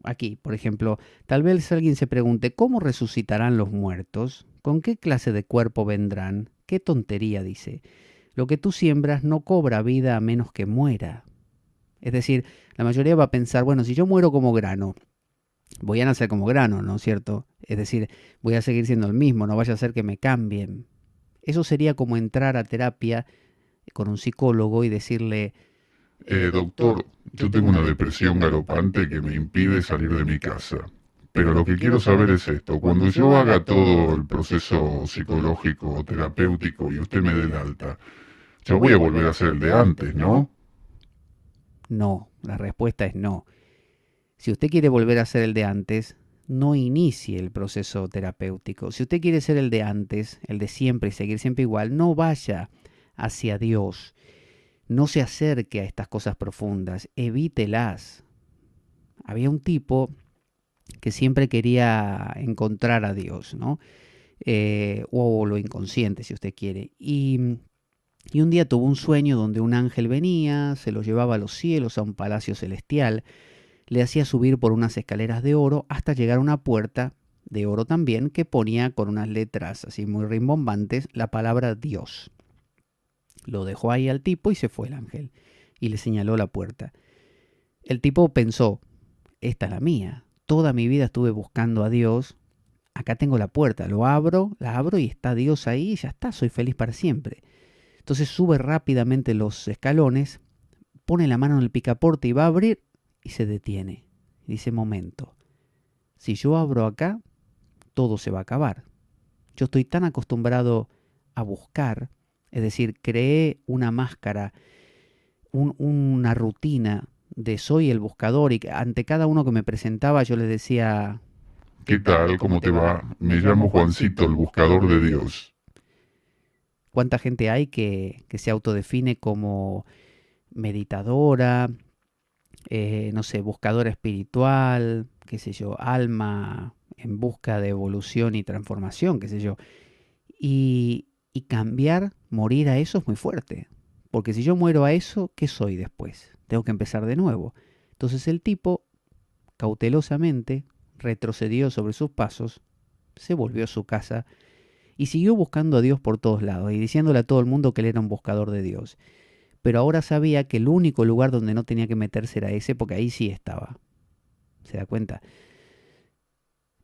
aquí, por ejemplo, tal vez alguien se pregunte, ¿cómo resucitarán los muertos? ¿Con qué clase de cuerpo vendrán? ¿Qué tontería dice? Lo que tú siembras no cobra vida a menos que muera. Es decir, la mayoría va a pensar, bueno, si yo muero como grano, voy a nacer como grano, ¿no es cierto? Es decir, voy a seguir siendo el mismo, no vaya a ser que me cambien. Eso sería como entrar a terapia con un psicólogo y decirle, Doctor, yo tengo una depresión galopante que me impide salir de mi casa. Pero lo que quiero saber es esto, cuando yo haga todo el proceso psicológico o terapéutico y usted me dé el alta, yo voy a volver a ser el de antes, ¿no? no, la respuesta es no. Si usted quiere volver a ser el de antes, no inicie el proceso terapéutico. Si usted quiere ser el de antes, el de siempre y seguir siempre igual, no vaya hacia Dios. No se acerque a estas cosas profundas, evítelas. Había un tipo que siempre quería encontrar a Dios, ¿no? O lo inconsciente, si usted quiere. Y un día tuvo un sueño donde un ángel venía, se lo llevaba a los cielos, a un palacio celestial, le hacía subir por unas escaleras de oro hasta llegar a una puerta de oro también que ponía con unas letras así muy rimbombantes la palabra Dios. Lo dejó ahí al tipo y se fue el ángel y le señaló la puerta. El tipo pensó, esta es la mía. Toda mi vida estuve buscando a Dios. Acá tengo la puerta, la abro y está Dios ahí y ya está, soy feliz para siempre. Entonces sube rápidamente los escalones, pone la mano en el picaporte y va a abrir y se detiene. Dice, momento, si yo abro acá, todo se va a acabar. Yo estoy tan acostumbrado a buscar, es decir, creé una máscara, una rutina de soy el buscador y ante cada uno que me presentaba yo le decía, ¿Qué tal? ¿Cómo te va? Me llamo Juancito, el buscador de Dios. ¿cuánta gente hay que se autodefine como meditadora, no sé, buscadora espiritual, qué sé yo, alma en busca de evolución y transformación, qué sé yo? Y cambiar, morir a eso es muy fuerte. Porque si yo muero a eso, ¿qué soy después? Tengo que empezar de nuevo. Entonces el tipo, cautelosamente, retrocedió sobre sus pasos, se volvió a su casa y siguió buscando a Dios por todos lados y diciéndole a todo el mundo que él era un buscador de Dios. Pero ahora sabía que el único lugar donde no tenía que meterse era ese, porque ahí sí estaba. ¿Se da cuenta?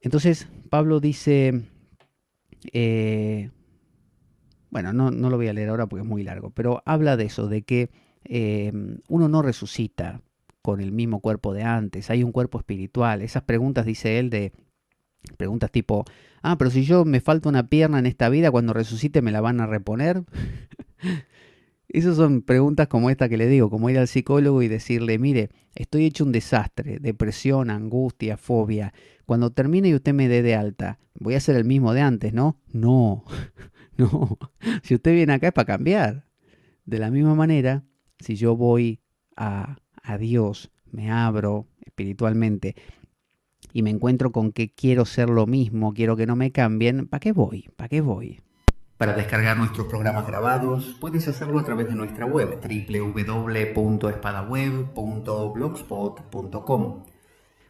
Entonces Pablo dice, bueno, no lo voy a leer ahora porque es muy largo, pero habla de eso, de que uno no resucita con el mismo cuerpo de antes, hay un cuerpo espiritual. Esas preguntas, dice él, de preguntas tipo, pero si yo me falta una pierna en esta vida, cuando resucite me la van a reponer. Esas son preguntas como esta que le digo, como ir al psicólogo y decirle, mire, estoy hecho un desastre, depresión, angustia, fobia. Cuando termine y usted me dé de alta, voy a ser el mismo de antes, ¿no? No, no. Si usted viene acá es para cambiar. De la misma manera, si yo voy a Dios, me abro espiritualmente y me encuentro con que quiero ser lo mismo, quiero que no me cambien, ¿para qué voy? ¿Para qué voy? Para descargar nuestros programas grabados, puedes hacerlo a través de nuestra web www.espadaweb.blogspot.com.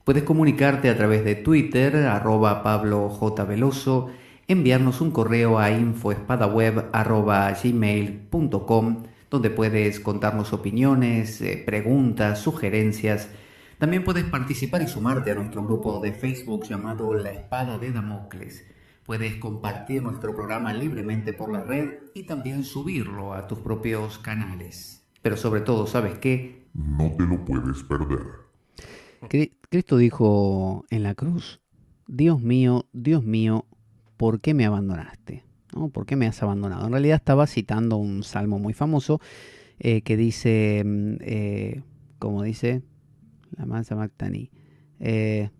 Puedes comunicarte a través de Twitter, @PabloJVeloso, enviarnos un correo a info.espadaweb@gmail.com, donde puedes contarnos opiniones, preguntas, sugerencias. También puedes participar y sumarte a nuestro grupo de Facebook llamado La Espada de Damocles. Puedes compartir nuestro programa libremente por la red y también subirlo a tus propios canales. Pero sobre todo, ¿sabes qué? No te lo puedes perder. Cristo dijo en la cruz, Dios mío, ¿por qué me abandonaste? ¿No? ¿Por qué me has abandonado? En realidad estaba citando un salmo muy famoso que dice, como dice, la mansa Mactani, Elí,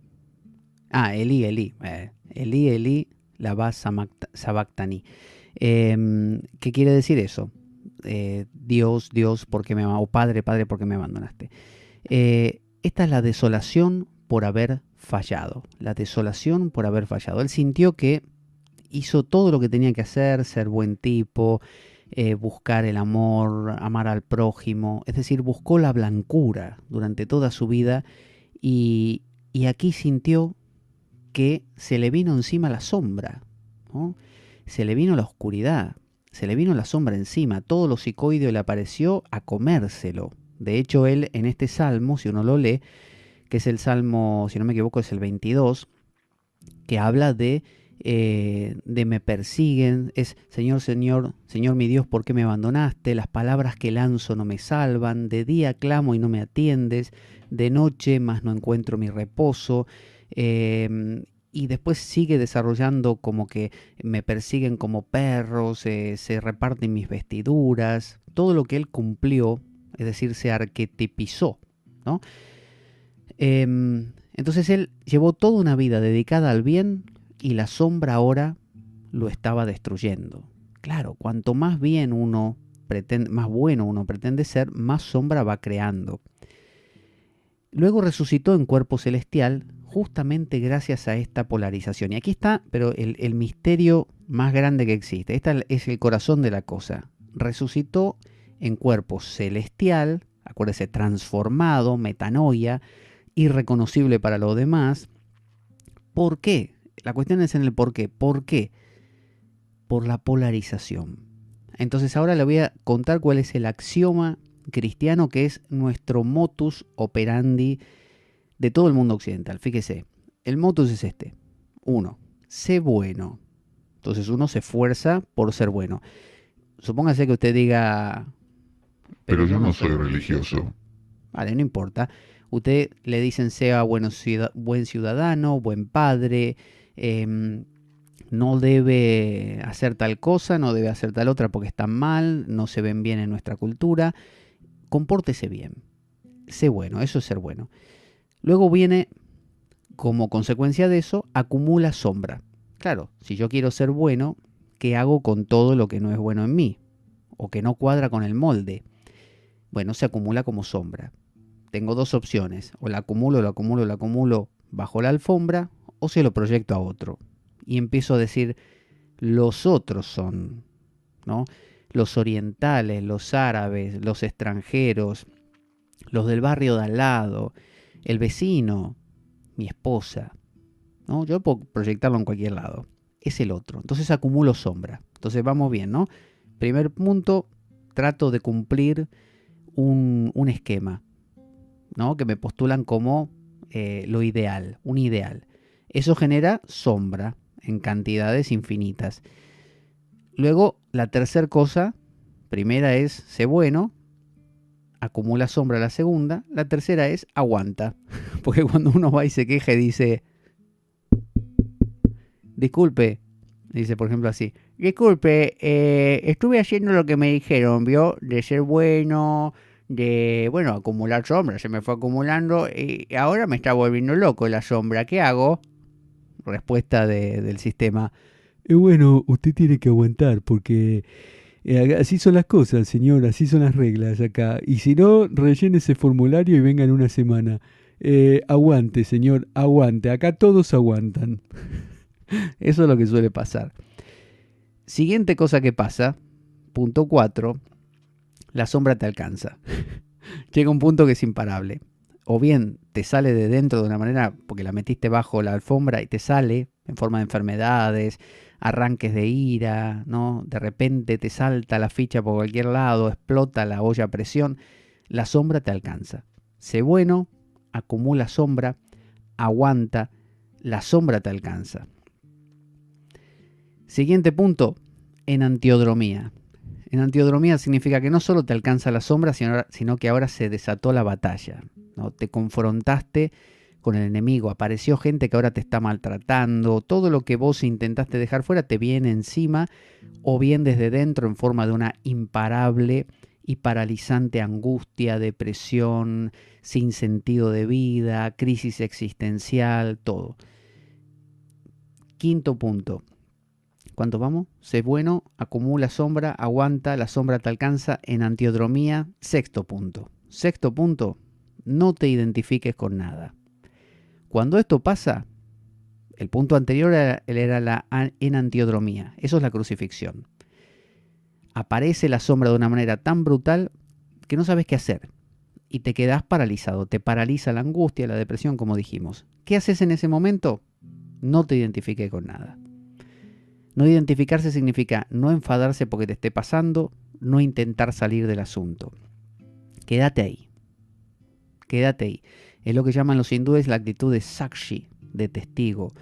Elí, la vas sabactani. ¿Qué quiere decir eso? Dios, Dios, ¿por qué me abandonaste? O Padre, Padre, ¿por qué me abandonaste? Esta es la desolación por haber fallado. La desolación por haber fallado. Él sintió que hizo todo lo que tenía que hacer, ser buen tipo, buscar el amor, amar al prójimo. Es decir, buscó la blancura durante toda su vida y aquí sintió que se le vino encima la sombra, ¿no? Se le vino la oscuridad, se le vino la sombra encima, todo lo psicoideo le apareció a comérselo. De hecho, él en este salmo, si uno lo lee, que es el salmo, si no me equivoco, es el 22, que habla de me persiguen, es Señor, Señor, Señor mi Dios, ¿por qué me abandonaste? Las palabras que lanzo no me salvan, de día clamo y no me atiendes, de noche mas no encuentro mi reposo. Y después sigue desarrollando como que me persiguen como perros, se reparten mis vestiduras, todo lo que él cumplió, es decir, se arquetipizó, ¿no? Entonces él llevó toda una vida dedicada al bien y la sombra ahora lo estaba destruyendo. Claro, cuanto más bien uno pretende, más bueno uno pretende ser, más sombra va creando. Luego resucitó en cuerpo celestial justamente gracias a esta polarización. Y aquí está, pero el misterio más grande que existe. Este es el corazón de la cosa. Resucitó en cuerpo celestial, acuérdese, transformado, metanoia, irreconocible para los demás. ¿Por qué? La cuestión es en el por qué. ¿Por qué? Por la polarización. Entonces ahora le voy a contar cuál es el axioma cristiano que es nuestro modus operandi de todo el mundo occidental. Fíjese, el modus es este. 1. Sé bueno. Entonces uno se esfuerza por ser bueno. Supóngase que usted diga... Pero yo no soy religioso. Vale, no importa. Usted le dicen sea buen ciudadano, buen padre, no debe hacer tal cosa, no debe hacer tal otra porque están mal, no se ven bien en nuestra cultura. Compórtese bien. Sé bueno, eso es ser bueno. Luego viene, como consecuencia de eso, acumula sombra. Claro, si yo quiero ser bueno, ¿qué hago con todo lo que no es bueno en mí? O que no cuadra con el molde. Bueno, se acumula como sombra. Tengo dos opciones, o la acumulo bajo la alfombra, o se lo proyecto a otro. Y empiezo a decir, los otros son, ¿no? Los orientales, los árabes, los extranjeros, los del barrio de al lado, el vecino, mi esposa, ¿no? Yo puedo proyectarlo en cualquier lado. Es el otro. Entonces acumulo sombra. Entonces vamos bien, ¿no? Primer punto, trato de cumplir un esquema, ¿no? Que me postulan como lo ideal, un ideal. Eso genera sombra en cantidades infinitas. Luego, la tercera cosa, primera es sé bueno, acumula sombra la segunda, la tercera es aguanta. Porque cuando uno va y se queja y dice, disculpe, dice por ejemplo así, disculpe, estuve haciendo lo que me dijeron, ¿vio? De ser bueno, de, bueno, acumular sombra, se me fue acumulando y ahora me está volviendo loco la sombra, ¿qué hago? Respuesta del sistema, bueno, usted tiene que aguantar porque así son las cosas, señor, así son las reglas acá. Y si no, rellene ese formulario y venga en una semana. Aguante, señor, aguante. Acá todos aguantan. Eso es lo que suele pasar. Siguiente cosa que pasa, punto 4, la sombra te alcanza. Llega un punto que es imparable. O bien te sale de dentro de una manera, porque la metiste bajo la alfombra y te sale en forma de enfermedades, arranques de ira, ¿no? De repente te salta la ficha por cualquier lado, explota la olla a presión. La sombra te alcanza. Sé bueno, acumula sombra, aguanta, la sombra te alcanza. Siguiente punto, enantiodromía. Enantiodromía significa que no solo te alcanza la sombra, sino que ahora se desató la batalla, ¿no? Te confrontaste con el enemigo, apareció gente que ahora te está maltratando, todo lo que vos intentaste dejar fuera te viene encima, o bien desde dentro en forma de una imparable y paralizante angustia, depresión, sin sentido de vida, crisis existencial, todo. Quinto punto. ¿Cuánto vamos? Sé bueno, acumula sombra, aguanta, la sombra te alcanza, enantiodromía. Sexto punto. Sexto punto, no te identifiques con nada. Cuando esto pasa, el punto anterior era la enantiodromía. Eso es la crucifixión. Aparece la sombra de una manera tan brutal que no sabes qué hacer. Y te quedas paralizado. Te paraliza la angustia, la depresión, como dijimos. ¿Qué haces en ese momento? No te identifiques con nada. No identificarse significa no enfadarse porque te esté pasando, no intentar salir del asunto. Quédate ahí. Quédate ahí. Es lo que llaman los hindúes la actitud de sakshi, de testigo,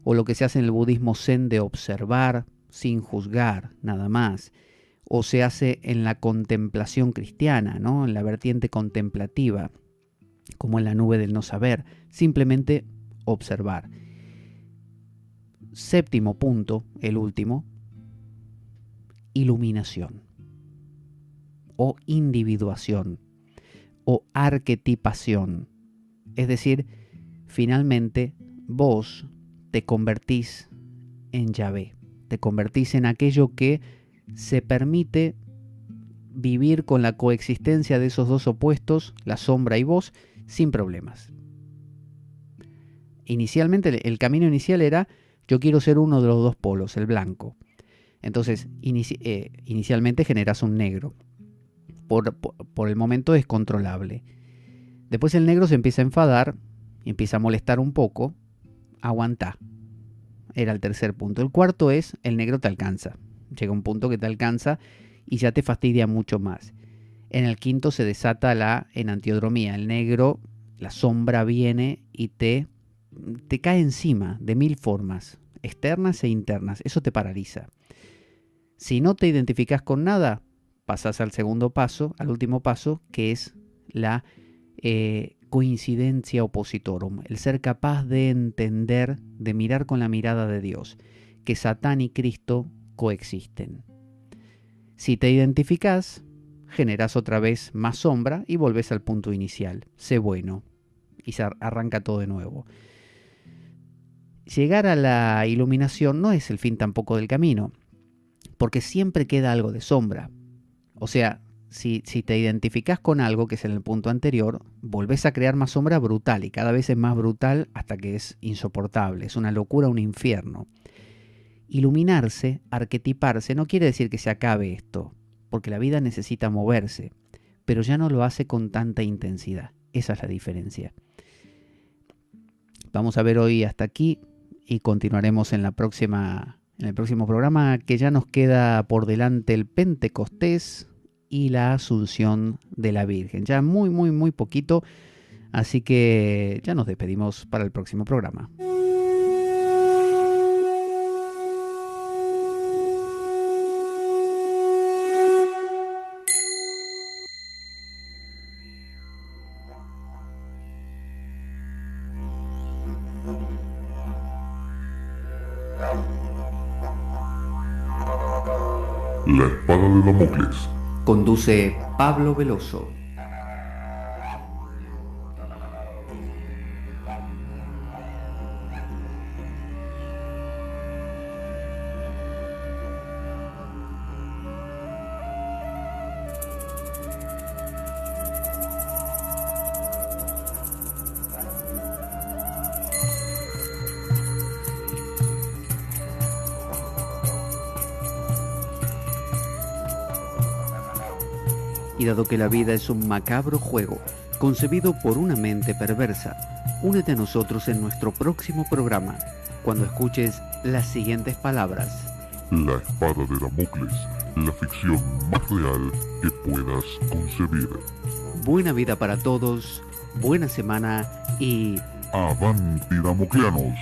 o lo que se hace en el budismo zen de observar sin juzgar, nada más, o se hace en la contemplación cristiana, ¿no? En la vertiente contemplativa, como en la nube del no saber, simplemente observar. Séptimo punto, el último, iluminación, o individuación, o arquetipación. Es decir, finalmente vos te convertís en Yahvé, te convertís en aquello que se permite vivir con la coexistencia de esos dos opuestos, la sombra y vos, sin problemas. Inicialmente, el camino inicial era, yo quiero ser uno de los dos polos, el blanco. Entonces, inicialmente generas un negro. Por el momento es controlable. Después el negro se empieza a enfadar y empieza a molestar un poco. Aguantá. Era el tercer punto. El cuarto es, el negro te alcanza. Llega un punto que te alcanza y ya te fastidia mucho más. En el quinto se desata la enantiodromía. El negro, la sombra viene y te cae encima de mil formas, externas e internas. Eso te paraliza. Si no te identificas con nada, pasas al segundo paso, al último paso, que es la coincidencia opositorum, el ser capaz de entender, de mirar con la mirada de Dios, que Satán y Cristo coexisten. Si te identificas, generas otra vez más sombra y volves al punto inicial. Sé bueno. Y se arranca todo de nuevo. Llegar a la iluminación no es el fin tampoco del camino, porque siempre queda algo de sombra. O sea, si te identificas con algo que es en el punto anterior, volvés a crear más sombra brutal y cada vez es más brutal hasta que es insoportable. Es una locura, un infierno. Iluminarse, arquetiparse, no quiere decir que se acabe esto, porque la vida necesita moverse, pero ya no lo hace con tanta intensidad. Esa es la diferencia. Vamos a ver hoy hasta aquí y continuaremos en el próximo programa, que ya nos queda por delante el Pentecostés y la Asunción de la Virgen. Ya muy, muy, muy poquito, así que ya nos despedimos para el próximo programa. La espada de Damocles. Conduce Pablo Veloso. Y dado que la vida es un macabro juego concebido por una mente perversa, únete a nosotros en nuestro próximo programa, cuando escuches las siguientes palabras. La espada de Damocles, la ficción más real que puedas concebir. Buena vida para todos, buena semana y... ¡Avanti, Damocleanos!